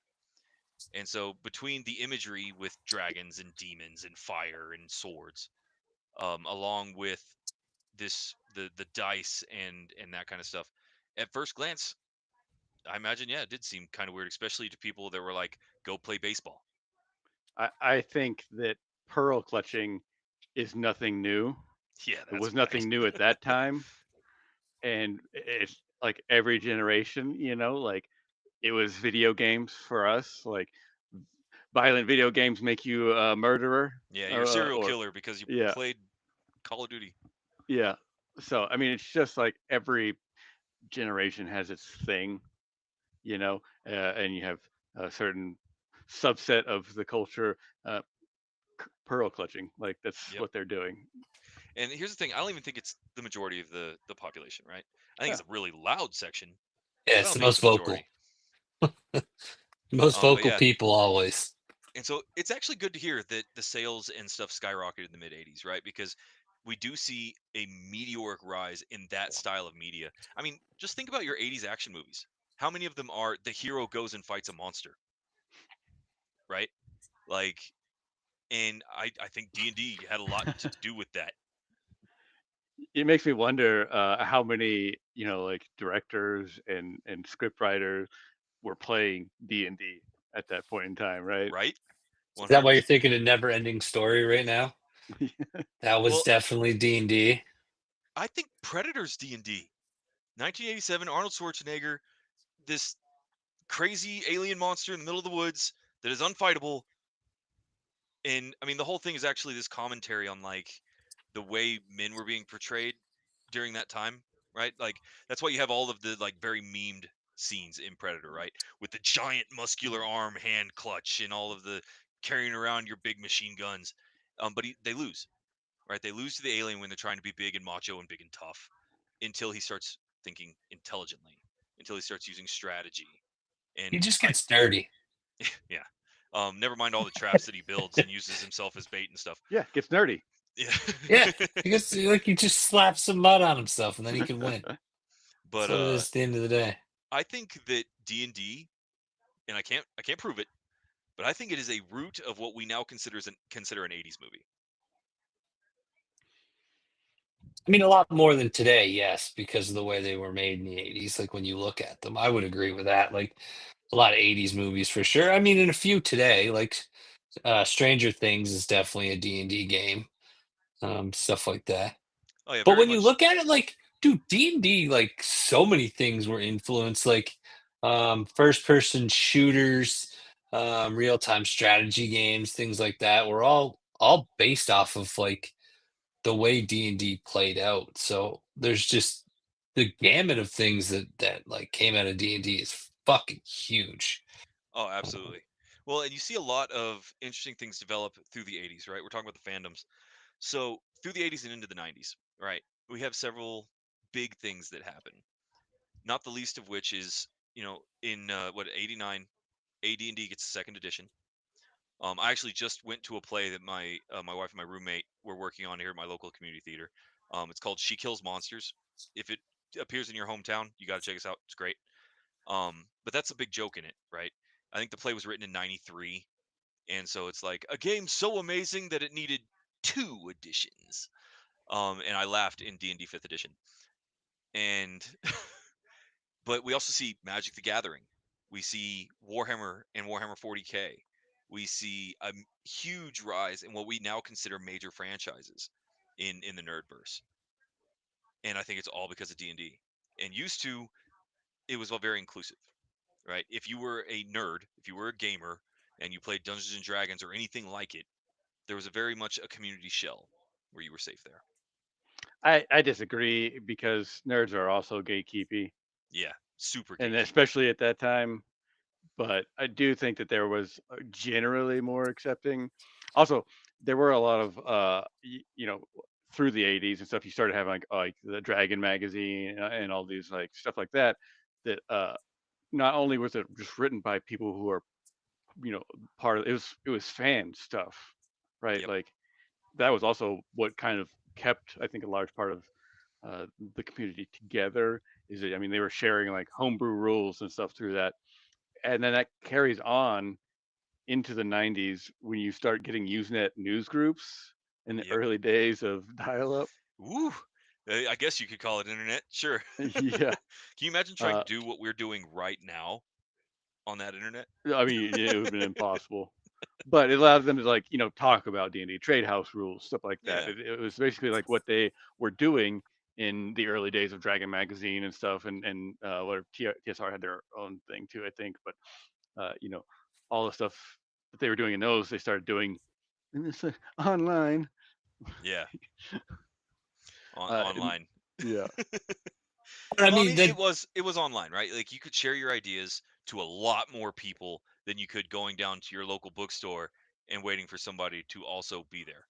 S1: And so between the imagery with dragons and demons and fire and swords, along with the dice and that kind of stuff, at first glance, I imagine, yeah, it did seem kind of weird, especially to people that were like, "Go play baseball."
S3: I think that pearl clutching is nothing new.
S1: Yeah,
S3: It
S1: that's a
S3: was
S1: fact.
S3: nothing new at that time, and it's like every generation, like it was video games for us. Like violent video games make you a murderer,
S1: Yeah, you're a serial
S3: or
S1: killer because you
S3: yeah,
S1: played Call of Duty.
S3: yeah. So I mean, it's just like every generation has its thing, and you have a certain subset of the culture uh, pearl clutching. Like that's
S1: Yep.
S3: what they're doing.
S1: And here's the thing: I don't even think it's the majority of the population, right? I think
S3: Yeah.
S1: it's a really loud section,
S2: yeah,
S1: but I
S2: it's
S1: don't
S2: the
S1: think it's
S2: most
S1: the
S2: vocal,
S1: majority.
S2: most
S1: But
S2: vocal
S1: yeah,
S2: people always.
S1: and so it's actually good to hear that the sales and stuff skyrocketed in the mid 80s, right? Because we do see a meteoric rise in that style of media. I mean, just think about your 80s action movies. How many of them are the hero goes and fights a monster, right? Like, and I think D&D had a lot to do with that.
S3: It makes me wonder how many like directors and script writers were playing D&D at that point in time, right?
S1: Right?
S2: Is that why you're
S1: 100%.
S2: thinking a never-ending story right now? That was
S1: Well,
S2: definitely D&D.
S1: I think Predator's D&D. 1987, Arnold Schwarzenegger, this crazy alien monster in the middle of the woods that is unfightable. And I mean, the whole thing is actually this commentary on like the way men were being portrayed during that time, right? Like that's why you have all of the like very memed scenes in Predator, right? With the giant muscular arm hand clutch and all of the carrying around your big machine guns. But they lose, right? They lose to the alien when they're trying to be big and macho and big and tough until he starts thinking intelligently, until he starts using strategy.
S2: He
S1: And
S2: just
S1: I,
S2: gets dirty.
S1: yeah, never mind all the traps that he builds and uses himself as bait and stuff.
S3: Yeah, gets nerdy.
S1: Yeah,
S2: Yeah, he gets like he just slaps some mud on himself and then he can win. That's
S1: but
S2: what it is at the end of the day.
S1: I think that D&D, and I can't prove it, but I think it is a root of what we now consider an 80s movie.
S2: I mean, a lot more than today, yes, because of the way they were made in the 80s. Like when you look at them, I would agree with that. Like a lot of 80s movies for sure. I mean, and a few today, like Stranger Things is definitely a D&D game, stuff like that.
S1: Oh yeah,
S2: But
S1: very
S2: when you
S1: much.
S2: look at it, like, dude, D&D, like so many things were influenced, like first person shooters, real-time strategy games, things like that were all based off of like the way D&D played out. So there's just the gamut of things that like came out of D&D is fucking huge.
S1: Oh,
S2: Um,
S1: absolutely. Well, and you see a lot of interesting things develop through the 80s, right? We're talking about the fandoms. So through the 80s and into the 90s, right? We have several big things that happen. Not the least of which is, in what 89, AD&D gets a second edition. I actually just went to a play that my wife and my roommate were working on here at my local community theater. It's called She Kills Monsters. If it appears in your hometown, you got to check us out. It's great. But that's a big joke in it, right? I think the play was written in '93, and so it's like a game so amazing that it needed two editions. And I laughed in D&D Fifth Edition, and But we also see Magic the Gathering. We see Warhammer and Warhammer 40K. We see a huge rise in what we now consider major franchises in the nerdverse. And I think it's all because of D&D. And used to, it was all very inclusive, right? If you were a nerd, if you were a gamer, and you played Dungeons and Dragons or anything like it, there was a very much a community shell where you were safe there.
S3: I disagree because nerds are also gatekeepy,
S1: Yeah, super
S3: and
S1: gatekeepy.
S3: especially at that time. But I do think that there was generally more accepting. Also, there were a lot of through the 80s and stuff. You started having like the Dragon magazine and all these like stuff like that. That not only was it just written by people who are part of it was fan stuff, right?
S1: Yep.
S3: Like that was also what kind of kept, I think, a large part of the community together. Is that, I mean, they were sharing like homebrew rules and stuff through that, and then that carries on into the 90s when you start getting Usenet news groups in the
S1: Yep.
S3: early days of dial-up.
S1: Ooh, I guess you could call it internet. Sure.
S3: Yeah,
S1: Can you imagine trying
S3: uh,
S1: to do what we're doing right now on that internet?
S3: I mean, it would have been impossible, but it allowed them to like talk about D&D, trade house rules, stuff like that.
S1: Yeah.
S3: It was basically like what they were doing in the early days of Dragon magazine and stuff, and what TSR had their own thing too, I think. But all the stuff that they were doing in those, they started doing in this online.
S1: Yeah.
S3: Uh,
S1: Online.
S3: yeah,
S2: But I
S1: Well, I
S2: mean,
S1: mean, it was online, right? Like you could share your ideas to a lot more people than you could going down to your local bookstore and waiting for somebody to also be there.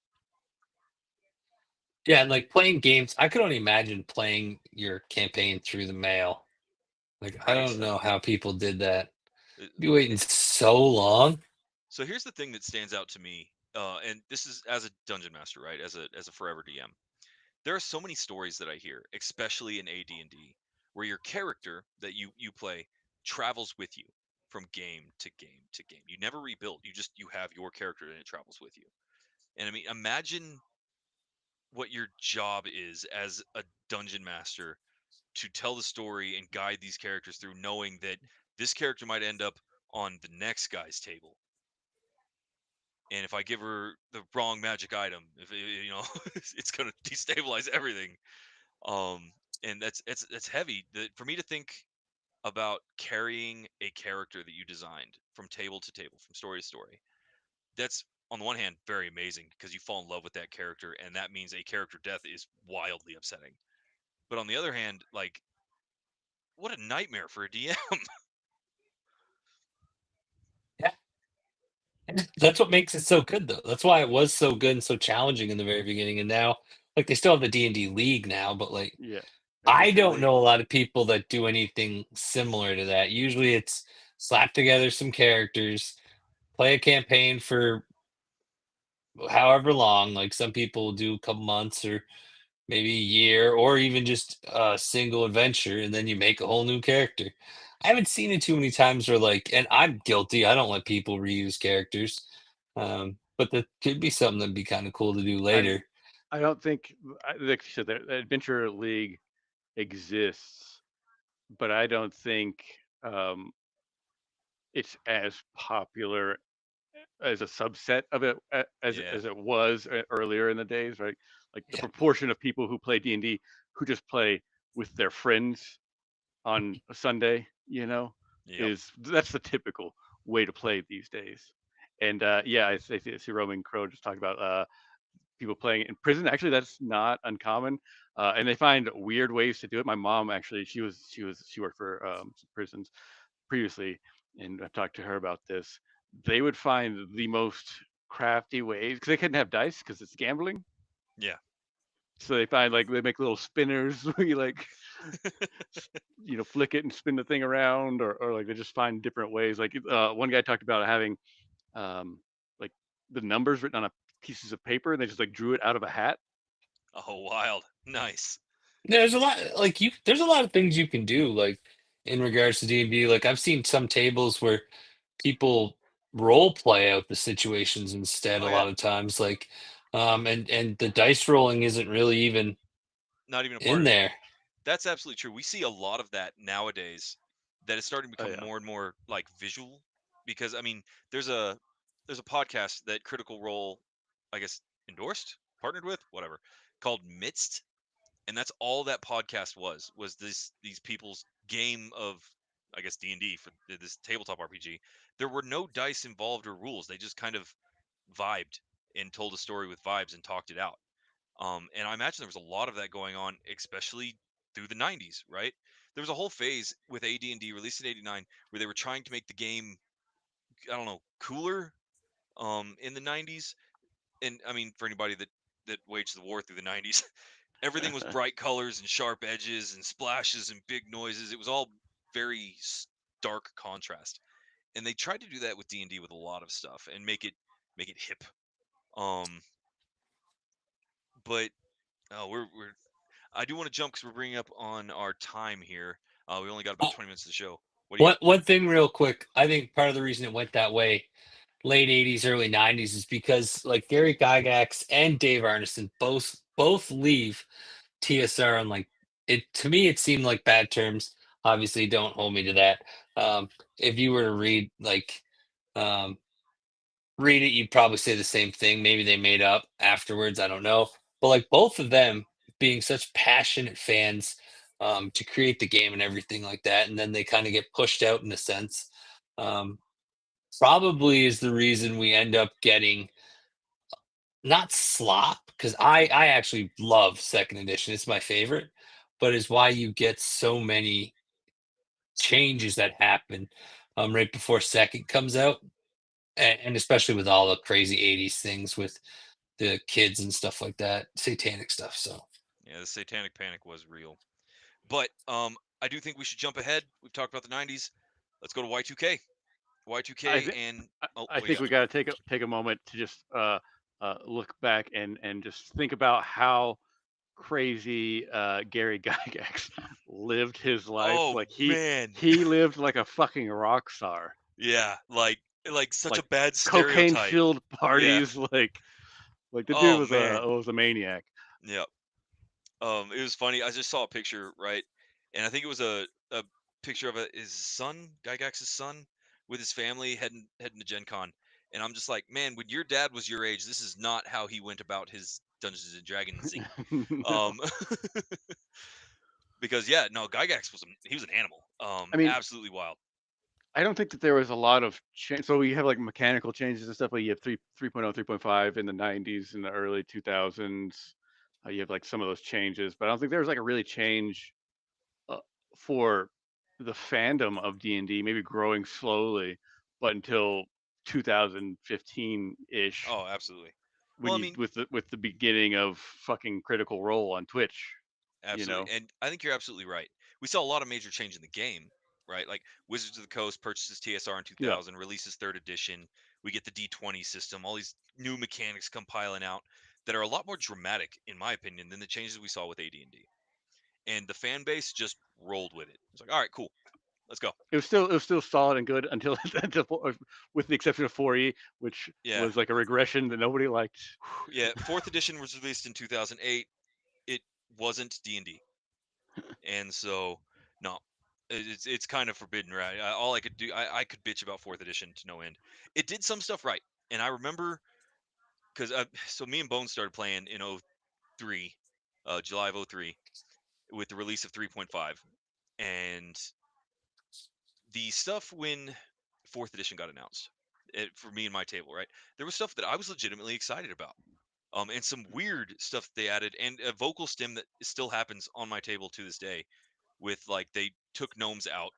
S2: yeah, and like playing games, I could only imagine playing your campaign through the mail. Like, I
S1: Right.
S2: don't know how people did that.
S1: Uh,
S2: Be waiting so long.
S1: So here's the thing that stands out to me, and this is as a dungeon master, right? As a forever DM. There are so many stories that I hear, especially in AD&D, where your character that you play travels with you from game to game to game. You never rebuild. You have your character and it travels with you. And I mean, imagine what your job is as a dungeon master to tell the story and guide these characters through, knowing that this character might end up on the next guy's table. And if I give her the wrong magic item, if it's going to destabilize everything. um and that's heavy for me to think about carrying a character that you designed from table to table, from story to story. That's, on the one hand, very amazing because you fall in love with that character, and that means a character death is wildly upsetting. But on the other hand, like, what a nightmare for a DM.
S2: Yeah. And that's what makes it so good, though. That's why it was so good and so challenging in the very beginning. And now, like, they still have the D&D League now, but like,
S3: yeah.
S2: I
S3: Adventure
S2: don't
S3: League.
S2: know a lot of people that do anything similar to that. Usually, it's slap together some characters, play a campaign for however long. Like some people do a couple months or maybe a year, or even just a single adventure, and then you make a whole new character. I haven't seen it too many times where like, and I'm guilty. I don't let people reuse characters, but that could be something that'd be kind of cool to do
S3: I
S2: later.
S3: I don't think, like you said, the Adventure League exists, but I don't think um, it's as popular as a subset of it
S1: Yeah.
S3: as it was earlier in the days, right? Like the
S2: Yeah,
S3: proportion of people who play D&D who just play with their friends on a Sunday,
S1: Yep.
S3: is that's the typical way to play these days. And yeah, I see Roman Crow just talked about people playing in prison. Actually, that's not uncommon, and they find weird ways to do it. My mom actually, she worked for some prisons previously, and I've talked to her about this. They would find the most crafty ways because they couldn't have dice because it's gambling.
S1: Yeah.
S3: So they find like they make little spinners where you like flick it and spin the thing around, or like they just find different ways. Like one guy talked about having um, like the numbers written on a pieces of paper, and they just like drew it out of a hat.
S1: Oh, wild. Nice.
S2: there's a lot like you. There's a lot of things you can do like in regards to D&D. Like I've seen some tables where people role play out the situations instead
S1: Oh
S2: a
S1: yeah.
S2: lot of times and the dice rolling isn't really even
S1: Not even a part
S2: in
S1: of it.
S2: there.
S1: That's absolutely true. We see a lot of that nowadays that is starting to
S3: Oh
S1: become
S3: yeah.
S1: more and more like visual because I mean, there's a podcast that Critical Role I guess endorsed, partnered with, whatever, called Midst, and that's all that podcast was these people's game of I guess D&D for this tabletop RPG. There were no dice involved or rules. They just kind of vibed and told a story with vibes and talked it out. And I imagine there was a lot of that going on, especially through the 90s, right? There was a whole phase with AD&D released in 89 where they were trying to make the game, I don't know, cooler in the 90s. And I mean, for anybody that waged the war through the 90s, everything was bright colors and sharp edges and splashes and big noises. It was all very stark contrast. And they tried to do that with D&D with a lot of stuff and make it hip. Um but we're I do want to jump because we're bringing up on our time here. We only got about
S2: Oh,
S1: 20 minutes of the show. What do you
S2: one
S1: got?
S2: one thing real quick. I think part of the reason it went that way, late '80s, early '90s, is because like Gary Gygax and Dave Arneson both leave TSR on like it. To me, it seemed like bad terms. Obviously, don't hold me to that. If you were to um, read it, you'd probably say the same thing. Maybe they made up afterwards. I don't know. But like both of them being such passionate fans to create the game and everything like that, and then they kind of get pushed out in a sense. Um, Probably is the reason we end up getting not slop because I actually love second edition. It's my favorite, but is why you get so many changes that happen right before second comes out, and especially with all the crazy '80s things with the kids and stuff like that, satanic stuff. So
S1: Yeah, the Satanic Panic was real. But I do think we should jump ahead. We've talked about the 90s. Let's go to Y2K.
S3: I
S1: Y2K
S3: think
S1: and oh,
S3: I
S1: what you
S3: think
S1: got?
S3: we got to take a moment to just look back and just think about how crazy Gary Gygax lived his life.
S1: Oh
S3: Like
S1: man,
S3: he lived like a fucking rock star.
S1: yeah, like such
S3: Like
S1: a bad
S3: cocaine
S1: stereotype.
S3: filled
S1: Yeah.
S3: parties. Like the dude
S1: Oh man.
S3: was a maniac.
S1: Yeah. It was funny. I just saw a picture, right? And I think it was a picture of his son, Gygax's son, with his family heading to Gen Con. And I'm just like, man, when your dad was your age, this is not how he went about his Dungeons and Dragonsing.
S3: No.
S1: Um, because yeah, no, Gygax was he was an animal.
S3: I mean,
S1: Absolutely wild.
S3: I don't think that there was a lot of change. So we have like mechanical changes and stuff. Like you have 3.0, 3.5 in the 90s and the early 2000s. You have like some of those changes, but I don't think there was like a really change uh, for the fandom of D&D, maybe growing slowly, but until 2015-ish,
S1: Oh, absolutely.
S3: when
S1: Well, I
S3: you
S1: mean,
S3: with the beginning of fucking Critical Role on Twitch, you
S1: absolutely.
S3: know.
S1: And I think you're absolutely right. We saw a lot of major change in the game, right? Like Wizards of the Coast purchases TSR in
S3: Yeah.
S1: 2000, releases third edition. We get the D20 system. All these new mechanics come piling out that are a lot more dramatic, in my opinion, than the changes we saw with AD&D. And the fan base just rolled with it. It's like, all right, cool, let's go.
S3: It was still solid and good until with the exception of 4E, which
S1: Yeah,
S3: was like a regression that nobody liked.
S1: yeah. Fourth edition was released in 2008. It wasn't D&D, and so no, it's kind of forbidden, right? All I could do, I could bitch about fourth edition to no end. It did some stuff right, and I remember because so me and Bones started playing in '03, July of '03, with the release of 3.5, and the stuff when fourth edition got announced. For me and my table, right? There was stuff that I was legitimately excited about. And some weird stuff they added, and a vocal stim that still happens on my table to this day. With like they took gnomes out,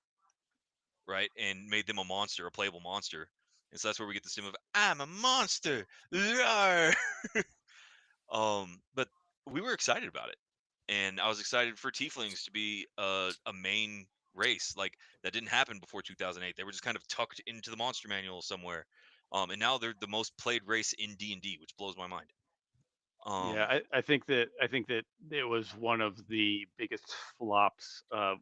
S1: right, and made them a monster, a playable monster, and so that's where we get the stim of "I'm a monster." Rawr! But we were excited about it, and I was excited for tieflings to be a main race. Like that didn't happen before 2008. They were just kind of tucked into the monster manual somewhere. And now they're the most played race in D&D, which blows my mind.
S3: Yeah,
S1: Um,
S3: I think that it was one of the biggest flops of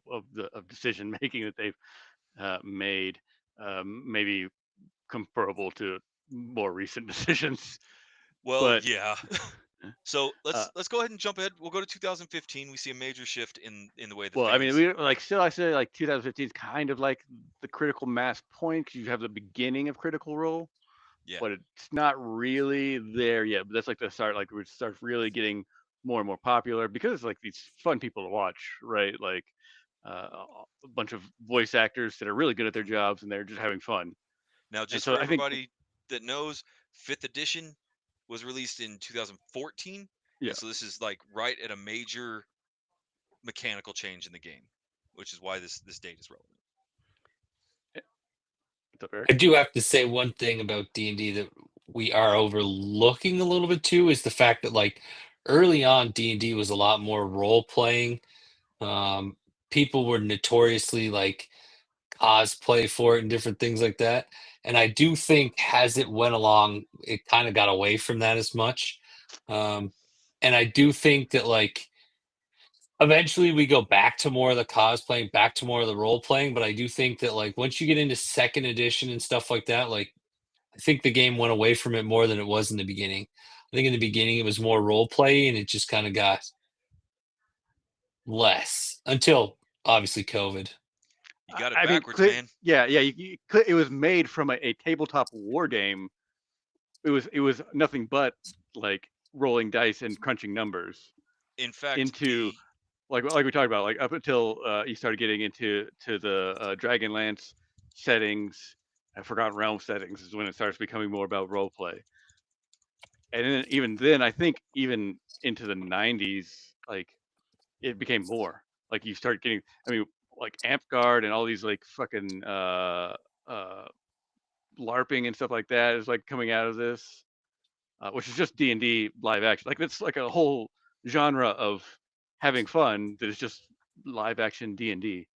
S3: decision making that they've made, maybe comparable to more recent decisions.
S1: well,
S3: But
S1: yeah. So
S3: Uh,
S1: let's go ahead and jump ahead. We'll go to 2015. We see a major shift in the way the
S3: well, I mean,
S1: fans.
S3: we like still I say like 2015 is kind of like the critical mass point 'cause you have the beginning of Critical Role,
S1: Yeah.
S3: but it's not really there yet. But that's like the start, like it starts really getting more and more popular because it's like these fun people to watch, right? Like a bunch of voice actors that are really good at their jobs and they're just having fun.
S1: Now,
S3: And
S1: just
S3: so
S1: for
S3: I think,
S1: everybody that knows, Fifth Edition was released in 2014,
S3: yeah,
S1: and so this is like right at a major mechanical change in the game, which is why this date is relevant.
S3: what's up, Eric?
S2: I do have to say one thing about D&D that we are overlooking a little bit too is the fact that like early on D&D was a lot more role playing. Um, People were notoriously like cosplay for it and different things like that. And I do think as it went along, it kind of got away from that as much. Um, and I do think that like eventually we go back to more of the cosplaying, back to more of the role playing. But I do think that like once you get into second edition and stuff like that, like I think the game went away from it more than it was in the beginning. I think in the beginning it was more role play and it just kind of got less until obviously COVID.
S1: You got it
S3: I mean,
S1: backwards, man.
S3: yeah, yeah. It was made from a tabletop war game. It was nothing but like rolling dice and crunching numbers
S1: In fact,
S3: into like we talked about, like up until you started getting to the Dragonlance settings, Forgotten Realm settings is when it starts becoming more about role play. And then even then, I think even into the 90s, like it became more. Like you start getting, I mean, like Amp-Guard and all these like fucking uh LARPing and stuff like that is like coming out of this, which is just D&D live action. Like it's like a whole genre of having fun that is just live action D&D.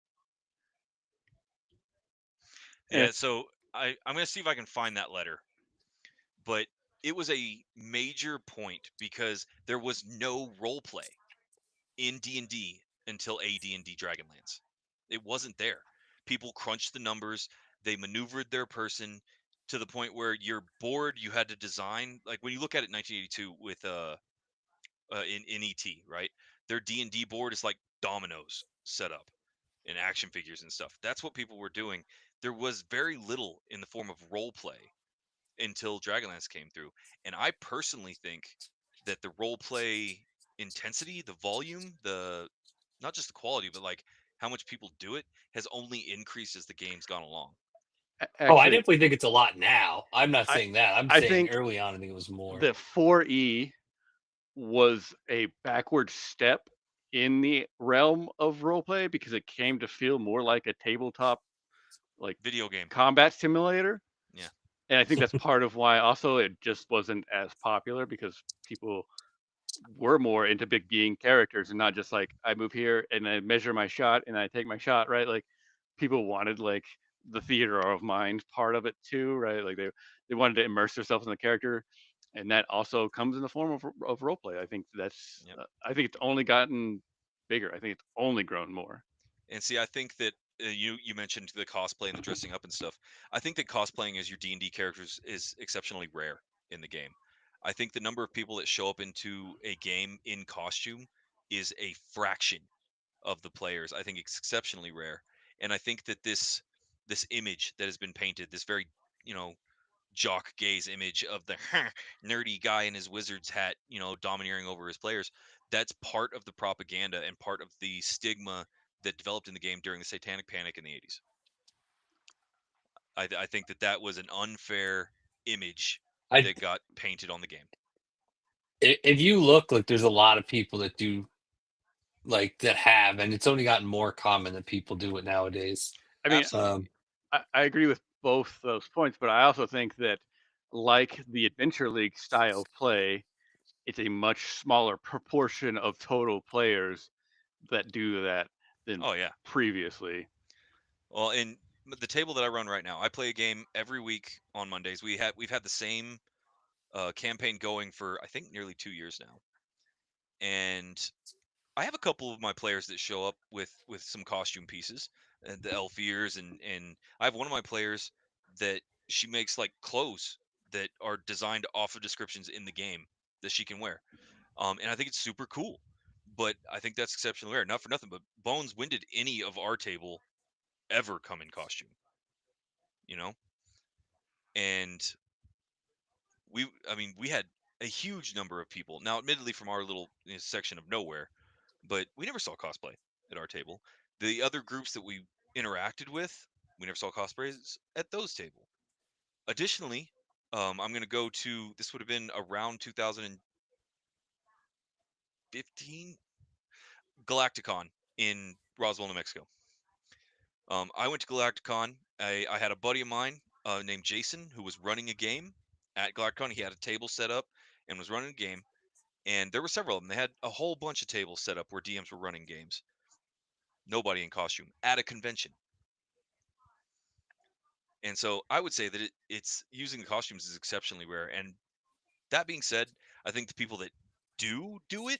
S3: And
S1: yeah. So I'm gonna see if I can find that letter, but it was a major point because there was no role play in D&D until AD&D Dragonlance. It wasn't there. People crunched the numbers, they maneuvered their person to the point where your board you had to design like when you look at it in 1982 with in ET, right? Their D&D board is like dominoes set up and action figures and stuff. That's what people were doing. There was very little in the form of role play until Dragonlance came through. And I personally think that the role play intensity, the volume, the not just the quality, but like how much people do it has only increased as the game's gone along.
S2: Oh, I
S3: actually,
S2: definitely think it's a lot now. I'm not
S3: I
S2: saying that. I'm
S3: I
S2: saying
S3: think
S2: early on I think it was more.
S3: the 4E was a backward step in the realm of roleplay because it came to feel more like a tabletop like
S1: Video game.
S3: combat simulator.
S1: Yeah.
S3: And I think that's part of why also it just wasn't as popular because people were more into big being characters and not just like I move here and I measure my shot and I take my shot, right? Like people wanted like the theater of mind part of it too, right? Like they wanted to immerse themselves in the character, and that also comes in the form of role play. I think that's
S1: Yep.
S3: I think it's only gotten bigger. I think it's only grown more.
S1: And see, I think that you mentioned the cosplay and the dressing up and stuff. I think that cosplaying as your D&D characters is exceptionally rare in the game. I think the number of people that show up into a game in costume is a fraction of the players. I think it's exceptionally rare. And I think that this image that has been painted, this very, you know, jock gaze image of the nerdy guy in his wizard's hat, you know, domineering over his players. That's part of the propaganda and part of the stigma that developed in the game during the Satanic Panic in the 80s. I think that that was an unfair image
S2: I
S1: that got painted on the game.
S2: if you look like there's a lot of people that do like that have, and it's only gotten more common that people do it nowadays.
S3: I mean,
S1: Absolutely.
S3: I agree with both those points, but I also think that like the Adventure League style of play, it's a much smaller proportion of total players that do that than
S1: Oh yeah.
S3: previously.
S1: Well, in the table that I run right now, I play a game every week on Mondays. We've had the same campaign going for I think nearly 2 years now, and I have a couple of my players that show up with some costume pieces, the elf ears, and I have one of my players that she makes like clothes that are designed off of descriptions in the game that she can wear. And I think it's super cool. But I think that's exceptionally rare. Not for nothing, but Bones, when did any of our table ever come in costume? You know, and we had a huge number of people. Now, admittedly, from our little section of nowhere, but we never saw cosplay at our table. The other groups that we interacted with, we never saw cosplays at those table. Additionally, I'm going to go to, this would have been around 2015, Galacticon in Roswell, New Mexico. I went to Galacticon. I had a buddy of mine named Jason who was running a game at Galacticon. He had a table set up and was running a game. And there were several of them. They had a whole bunch of tables set up where DMs were running games. Nobody in costume at a convention. And so I would say that it's using the costumes is exceptionally rare. And that being said, I think the people that do it,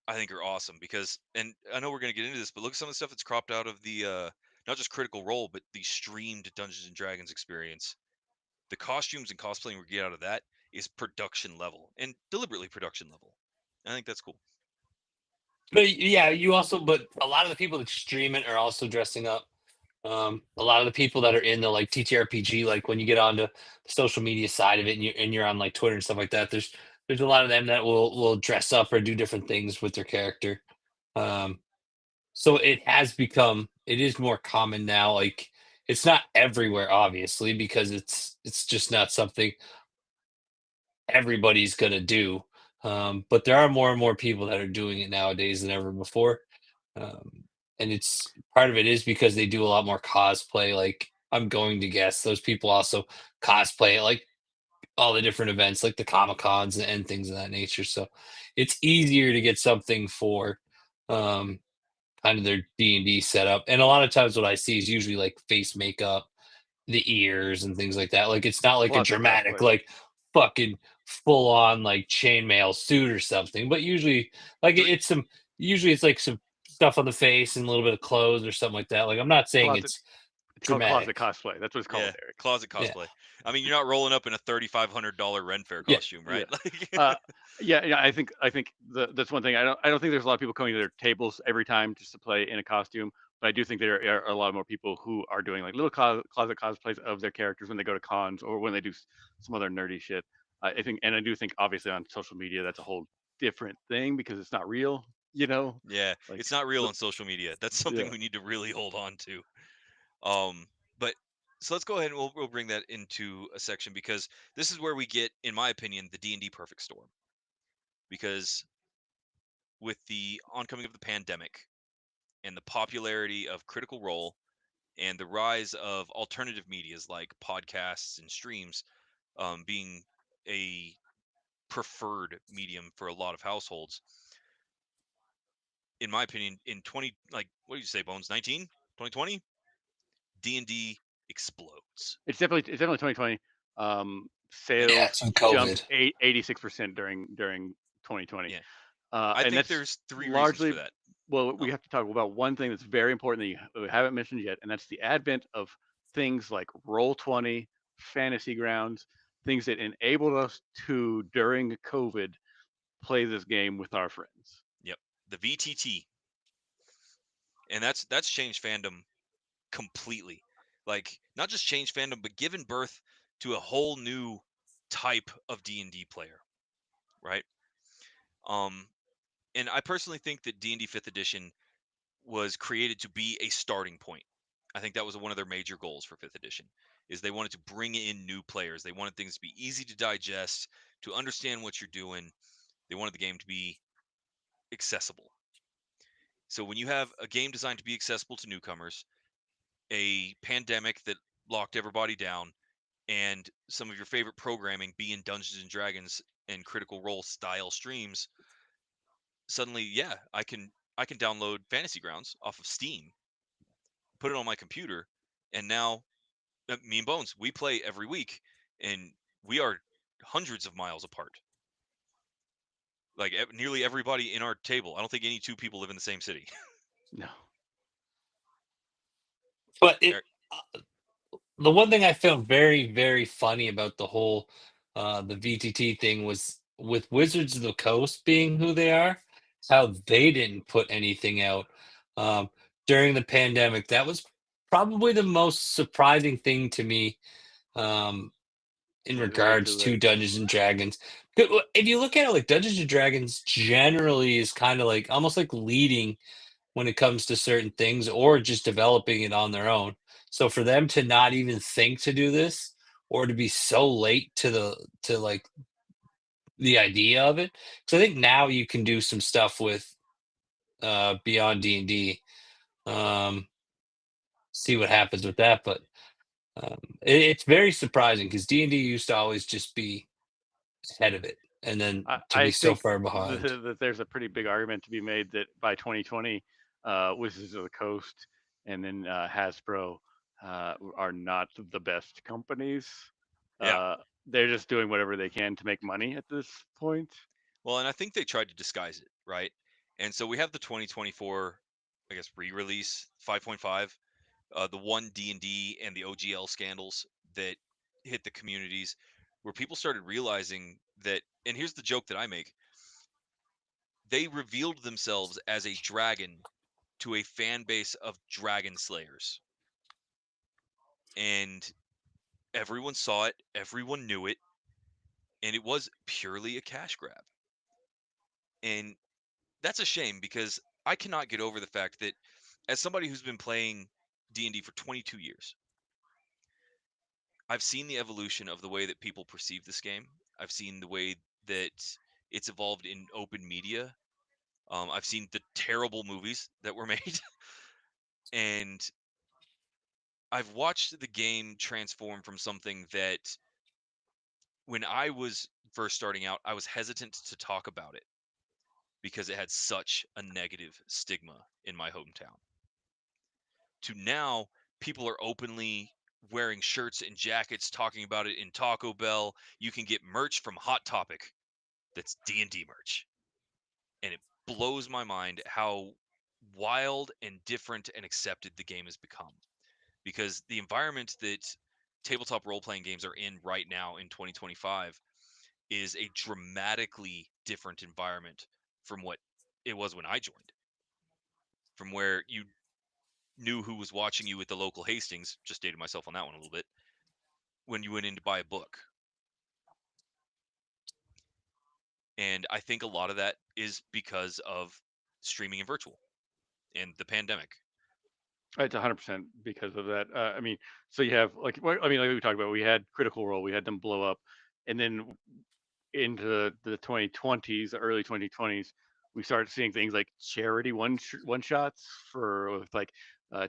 S1: I think are awesome because, and I know we're going to get into this, but look at some of the stuff that's cropped out of the not just Critical Role, but the streamed Dungeons and Dragons experience. The costumes and cosplaying we get out of that is production level and deliberately production level. I think that's cool.
S2: But yeah, but a lot of the people that stream it are also dressing up. A lot of the people that are in the like TTRPG, like when you get onto the social media side of it, and you're on like Twitter and stuff like that, there's a lot of them that will dress up or do different things with their character. Um, so it is more common now. Like it's not everywhere, obviously, because it's just not something everybody's gonna do. But there are more and more people that are doing it nowadays than ever before. Um, and it's part of it is because they do a lot more cosplay. Like I'm going to guess those people also cosplay at like all the different events, like the Comic Cons and things of that nature. So it's easier to get something for um, kind of their D&D setup. And a lot of times, what I see is usually like face makeup, the ears, and things like that. Like it's not like a
S3: Closet
S2: dramatic,
S3: cosplay.
S2: like fucking full on like chainmail suit or something. But usually, like
S1: Three,
S2: it's some. Usually, it's like some stuff on the face and a little bit of clothes or something like that. Like I'm not saying
S3: Closet.
S2: it's
S3: It's called closet
S2: dramatic.
S3: cosplay. That's what it's
S1: yeah,
S3: called, Eric.
S1: closet
S2: Yeah.
S1: cosplay. I mean, you're not rolling up in a $3,500 Ren Fair
S2: Yeah.
S1: costume,
S3: Yeah.
S1: right? Like,
S3: Yeah. I think that's one thing. I don't think there's a lot of people coming to their tables every time just to play in a costume. But I do think there are a lot more people who are doing like little closet cosplays of their characters when they go to cons or when they do some other nerdy shit. I think, and I do think, obviously, on social media, that's a whole different thing because it's not real. You know,
S1: yeah,
S3: like
S1: it's not real
S3: but
S1: on social media. That's something
S3: yeah.
S1: we need to really hold on to. But so let's go ahead and we'll bring that into a section because this is where we get, in my opinion, the D&D perfect storm. Because with the oncoming of the pandemic and the popularity of Critical Role and the rise of alternative medias like podcasts and streams being a preferred medium for a lot of households, in my opinion, in 20, like, what did you say, Bones, 2020, D&D explodes.
S3: It's definitely 2020.
S2: Yeah,
S3: Sales
S2: it's from
S3: jumped
S2: COVID.
S3: 86% during 2020.
S1: Yeah, I
S3: And
S1: think
S3: that's
S1: there's three reasons
S3: largely,
S1: for that.
S3: well,
S1: Oh,
S3: we have to talk about one thing that's very important that we haven't mentioned yet, and that's the advent of things like Roll20, Fantasy Grounds, things that enabled us to, during COVID, play this game with our friends.
S1: yep, the VTT, and that's changed fandom completely. Like, not just changed fandom, but given birth to a whole new type of D&D player, right? Um, and I personally think that D&D 5th edition was created to be a starting point. I think that was one of their major goals for 5th edition is they wanted to bring in new players. They wanted things to be easy to digest, to understand what you're doing. They wanted the game to be accessible. So when you have a game designed to be accessible to newcomers, a pandemic that locked everybody down, and some of your favorite programming being Dungeons and Dragons and Critical Role style streams, suddenly, yeah, I can download Fantasy Grounds off of Steam, put it on my computer, and now me and Bones, we play every week, and we are hundreds of miles apart. Like nearly everybody in our table. I don't think any two people live in the same city.
S3: No.
S2: But
S1: Eric,
S2: the one thing I found very, very funny about the whole the VTT thing was with Wizards of the Coast being who they are, how they didn't put anything out um, during the pandemic. That was probably the most surprising thing to me um, in
S3: It was way too
S2: regards to
S3: late.
S2: Dungeons and Dragons. If you look at it, like Dungeons and Dragons generally is kind of like almost like leading when it comes to certain things or just developing it on their own. So for them to not even think to do this or to be so late to like the idea of it, because I think now you can do some stuff with Beyond D&D. Um, see what happens with that, but it's very surprising because D&D used to always just be ahead of it, and then to
S3: I
S2: be so
S3: think
S2: far behind.
S3: that there's a pretty big argument to be made that by 2020, Wizards of the Coast and then Hasbro are not the best companies.
S1: Yeah.
S3: Uh, they're just doing whatever they can to make money at this point.
S1: Well, and I think they tried to disguise it, right? And so we have the 2024, I guess, re-release 5.5, the one D&D and the OGL scandals that hit the communities, where people started realizing that. And here's the joke that I make: they revealed themselves as a dragon to a fan base of dragon slayers, and everyone saw it, everyone knew it, and it was purely a cash grab. And that's a shame, because I cannot get over the fact that, as somebody who's been playing D&D for 22 years, I've seen the evolution of the way that people perceive this game. I've seen the way that it's evolved in open media. I've seen the terrible movies that were made, and I've watched the game transform from something that, when I was first starting out, I was hesitant to talk about it because it had such a negative stigma in my hometown, to now people are openly wearing shirts and jackets talking about it in Taco Bell. You can get merch from Hot Topic that's D&D merch. And it blows my mind how wild and different and accepted the game has become, because the environment that tabletop role-playing games are in right now in 2025 is a dramatically different environment from what it was when I joined. From where you knew who was watching you at the local Hastings, just dated myself on that one a little bit, when you went in to buy a book. And I think a lot of that is because of streaming and virtual and the pandemic.
S3: It's 100% because of that. I mean, so you have I mean, like we talked about, we had Critical Role, we had them blow up, and then into the 2020s, the early 2020s, we started seeing things like charity one shots for with like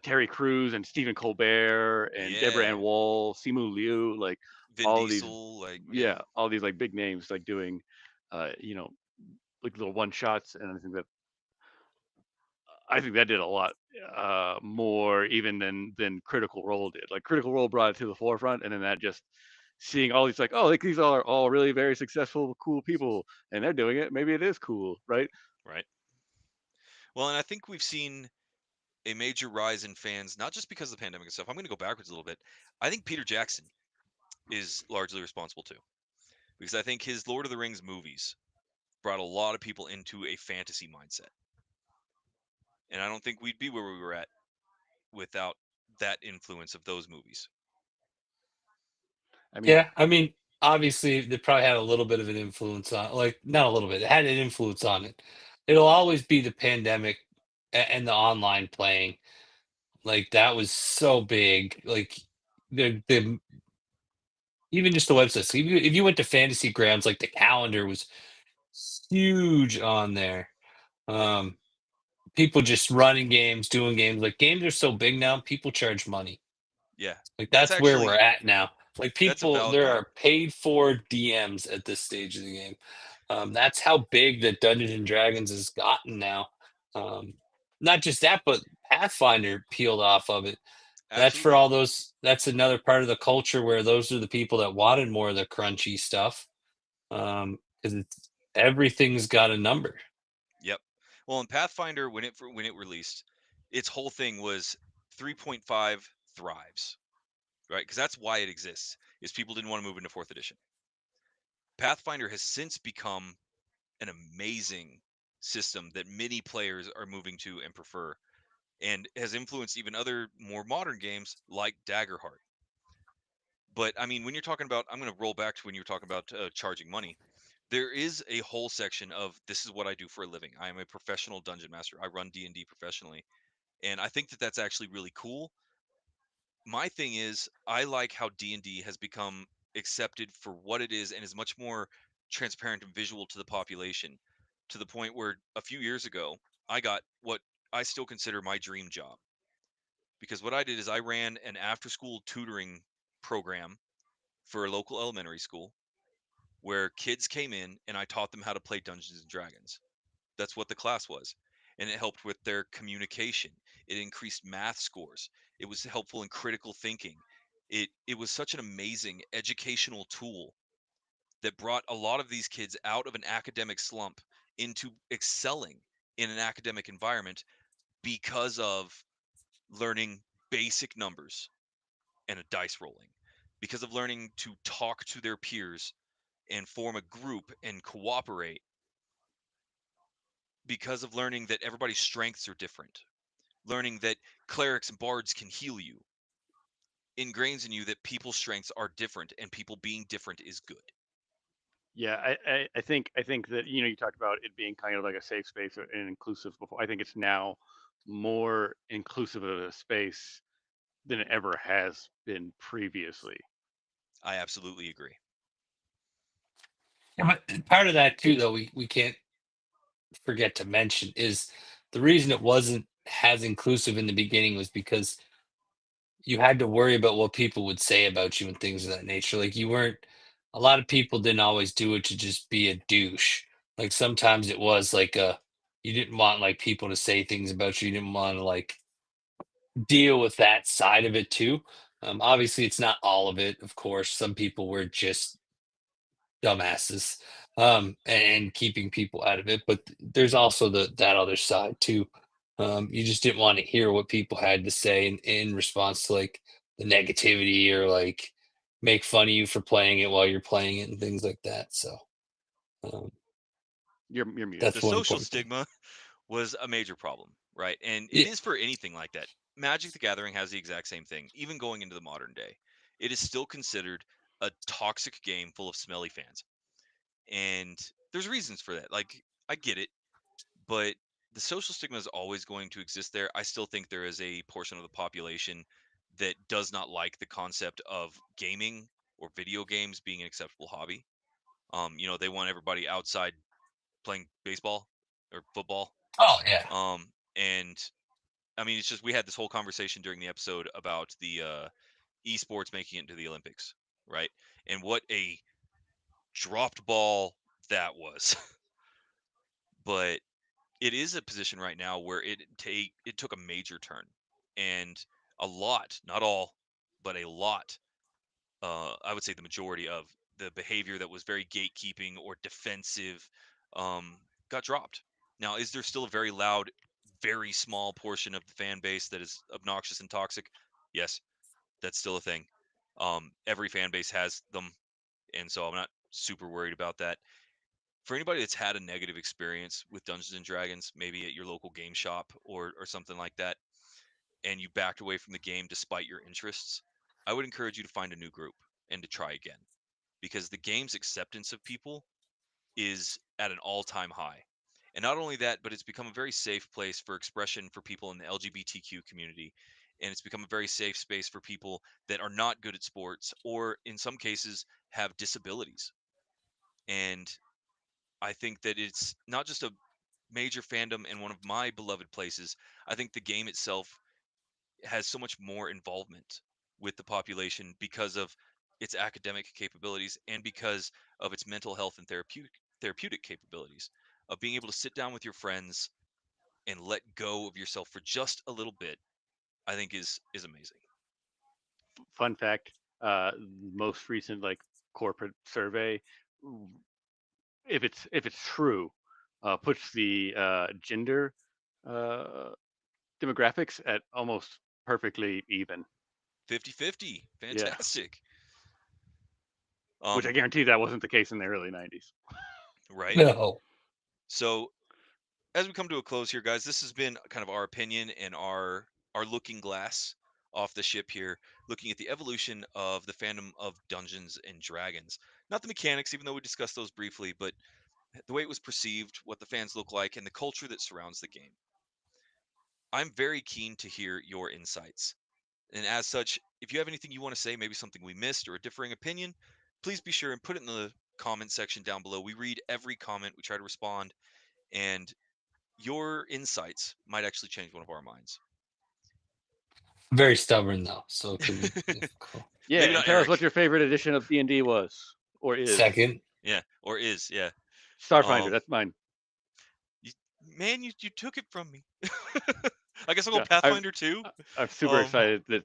S3: Terry Crews and Stephen Colbert and Deborah
S1: Yeah.
S3: Ann Wall, Simu Liu, like
S1: Vin
S3: all of these,
S1: Diesel, like, yeah.
S3: yeah, all these like big names like doing, you know, like little one shots, and I think that did a lot more even than Critical Role did. Like Critical Role brought it to the forefront, and then that just seeing all these like, oh, like these are all really very successful, cool people, and they're doing it. Maybe it is cool, right?
S1: Right. Well, and I think we've seen a major rise in fans, not just because of the pandemic and stuff. I'm going to go backwards a little bit. I think Peter Jackson is largely responsible too, because I think his Lord of the Rings movies brought a lot of people into a fantasy mindset. And I don't think we'd be where we were at without that influence of those movies.
S3: I mean,
S2: Yeah, I mean, obviously, they probably had a little bit of an influence on, like, not a little bit. It had an influence on it. It'll always be the pandemic and the online playing. Like that was so big. Like the even just the websites. So if you went to Fantasy Grounds, like the calendar was huge on there. Um, people just running games, doing games. Like games are so big now, people charge money.
S1: Yeah,
S2: Like
S1: that's
S2: that's where we're
S1: actually
S2: at now. Like
S1: that's a
S2: people,
S1: valid
S2: there
S1: point.
S2: are paid for DMs at this stage of the game. That's how big that Dungeons and Dragons has gotten now. Um, not just that, but Pathfinder peeled off of it. That's for
S1: Absolutely.
S2: all those. That's another part of the culture where those are the people that wanted more of the crunchy stuff. Because it's everything's got a number.
S1: Yep. Well, in Pathfinder, when it released, its whole thing was 3.5 thrives, right? Because that's why it exists. Is people didn't want to move into fourth edition. Pathfinder has since become an amazing system that many players are moving to and prefer, and has influenced even other more modern games like Daggerheart. But I mean, when you're talking about, I'm going to roll back to when you were talking about charging money. There is a whole section of this is what I do for a living. I am a professional dungeon master. I run D&D professionally, and I think that that's actually really cool. My thing is, I like how D&D has become accepted for what it is and is much more transparent and visual to the population, to the point where a few years ago I got what I still consider my dream job, because what I did is I ran an after school tutoring program for a local elementary school where kids came in and I taught them how to play Dungeons and Dragons. That's what the class was. And it helped with their communication. It increased math scores. It was helpful in critical thinking. It was such an amazing educational tool that brought a lot of these kids out of an academic slump into excelling in an academic environment because of learning basic numbers and a dice rolling, because of learning to talk to their peers and form a group and cooperate, because of learning that everybody's strengths are different, learning that clerics and bards can heal you, ingrains in you that people's strengths are different and people being different is good.
S3: Yeah, I think that you talked about it being kind of like a safe space and inclusive before. I think it's now more inclusive of a space than it ever has been previously.
S1: I absolutely agree.
S2: Yeah, but part of that too, though, we can't forget to mention is the reason it wasn't as inclusive in the beginning was because you had to worry about what people would say about you and things of that nature. Like you weren't a lot of people didn't always do it to just be a douche. Like sometimes it was like a you didn't want like people to say things about you. You didn't want to like deal with that side of it too. Obviously, it's not all of it. Of course, some people were just dumbasses, and keeping people out of it. But there's also that other side too. You just didn't want to hear what people had to say in response to like the negativity or like make fun of you for playing it while you're playing it and things like that. So um,
S3: You're muted.
S1: The
S2: that's one
S1: social
S2: important thing.
S1: stigma was a major problem, right? And it
S2: Yeah,
S1: is for anything like that. Magic the Gathering has the exact same thing, even going into the modern day. It is still considered a toxic game full of smelly fans. And there's reasons for that. Like, I get it, but the social stigma is always going to exist there. I still think there is a portion of the population that does not like the concept of gaming or video games being an acceptable hobby. They want everybody outside playing baseball or football.
S2: oh yeah.
S1: And I mean, it's just we had this whole conversation during the episode about the esports making it into the Olympics, right? And what a dropped ball that was. But it is a position right now where it took a major turn, and a lot, not all, but a lot, I would say the majority of the behavior that was very gatekeeping or defensive, um, got dropped. Now, is there still a very loud, very small portion of the fan base that is obnoxious and toxic? Yes, that's still a thing. Every fan base has them, and so I'm not super worried about that. For anybody that's had a negative experience with Dungeons and Dragons, maybe at your local game shop or something like that, and you backed away from the game despite your interests, I would encourage you to find a new group and to try again, because the game's acceptance of people is at an all-time high. And not only that, but it's become a very safe place for expression for people in the LGBTQ community. And it's become a very safe space for people that are not good at sports or in some cases have disabilities. And I think that it's not just a major fandom and one of my beloved places. I think the game itself has so much more involvement with the population because of its academic capabilities and because of its mental health and therapeutic capabilities of being able to sit down with your friends and let go of yourself for just a little bit. I think is amazing.
S3: Fun fact: most recent like corporate survey, if it's true, puts the gender uh, demographics at almost perfectly even.
S1: 50-50,
S3: Yeah.
S1: fantastic.
S3: Which I guarantee that wasn't the case in the early 90s.
S1: Right.
S2: No.
S1: So as we come to a close here, guys, this has been kind of our opinion and our looking glass off the ship here, looking at the evolution of the fandom of Dungeons and Dragons. Not the mechanics, even though we discussed those briefly, but the way it was perceived, what the fans look like, and the culture that surrounds the game. I'm very keen to hear your insights. And as such, if you have anything you want to say, maybe something we missed or a differing opinion, please be sure and put it in the comment section down below. We read every comment, we try to respond, and your insights might actually change one of our minds.
S2: Very stubborn though, so it could be difficult.
S3: Yeah,
S1: Maybe
S3: and
S1: not
S3: tell us
S1: Eric.
S3: what your favorite edition of D&D was or is.
S2: Second.
S1: Yeah, or is, yeah.
S3: Starfinder, that's mine.
S1: Man, you took it from me. I guess I'll go
S3: Yeah,
S1: Pathfinder too.
S3: I'm super
S1: Um,
S3: excited that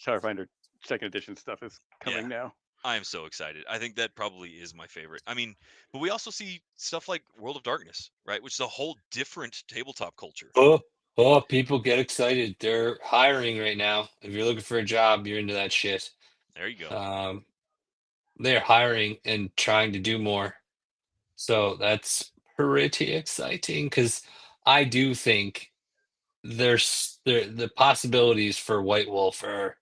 S3: Starfinder second edition stuff is coming
S1: Yeah.
S3: now.
S1: I am so excited. I think that probably is my favorite. I mean, but we also see stuff like World of Darkness, right? Which is a whole different tabletop culture.
S2: Oh, people get excited. They're hiring right now. If you're looking for a job, you're into that shit.
S1: There you go.
S2: They're hiring and trying to do more. So that's pretty exciting because I do think the possibilities for White Wolf are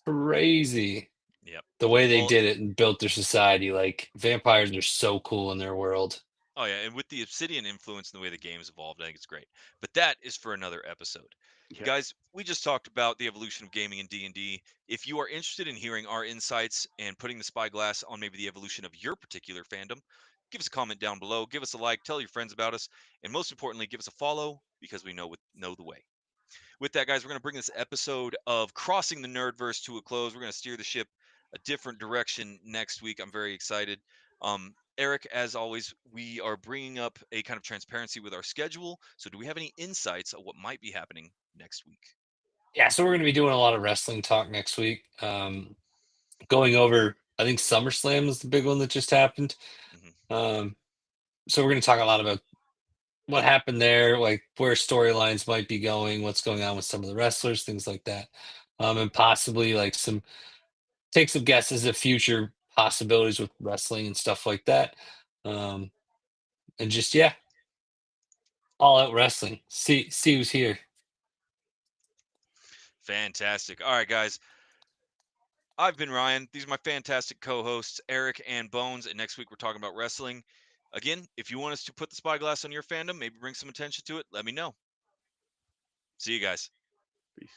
S2: crazy.
S1: Yep.
S2: The way they
S1: Well,
S2: did it and built their society, like vampires are so cool in their world.
S1: oh yeah, and with the Obsidian influence and the way the game's evolved, I think it's great. But that is for another episode.
S3: Yeah.
S1: Guys, we just talked about the evolution of gaming in D&D. If you are interested in hearing our insights and putting the spyglass on maybe the evolution of your particular fandom, give us a comment down below, give us a like, tell your friends about us, and most importantly, give us a follow because we know the way. With that, guys, we're going to bring this episode of Crossing the Nerdverse to a close. We're going to steer the ship a different direction next week. I'm very excited. Eric, as always, we are bringing up a kind of transparency with our schedule. So, do we have any insights of what might be happening next week?
S2: Yeah, so we're going to be doing a lot of wrestling talk next week. Going over, I think SummerSlam is the big one that just happened. So we're going to talk a lot about what happened there, like where storylines might be going, what's going on with some of the wrestlers, things like that, and possibly like take some guesses at future possibilities with wrestling and stuff like that. And just all out wrestling. See who's here.
S1: Fantastic. All right, guys. I've been Ryan. These are my fantastic co-hosts, Eric and Bones. And next week we're talking about wrestling. Again, if you want us to put the spyglass on your fandom, maybe bring some attention to it, let me know. See you guys.
S3: Peace.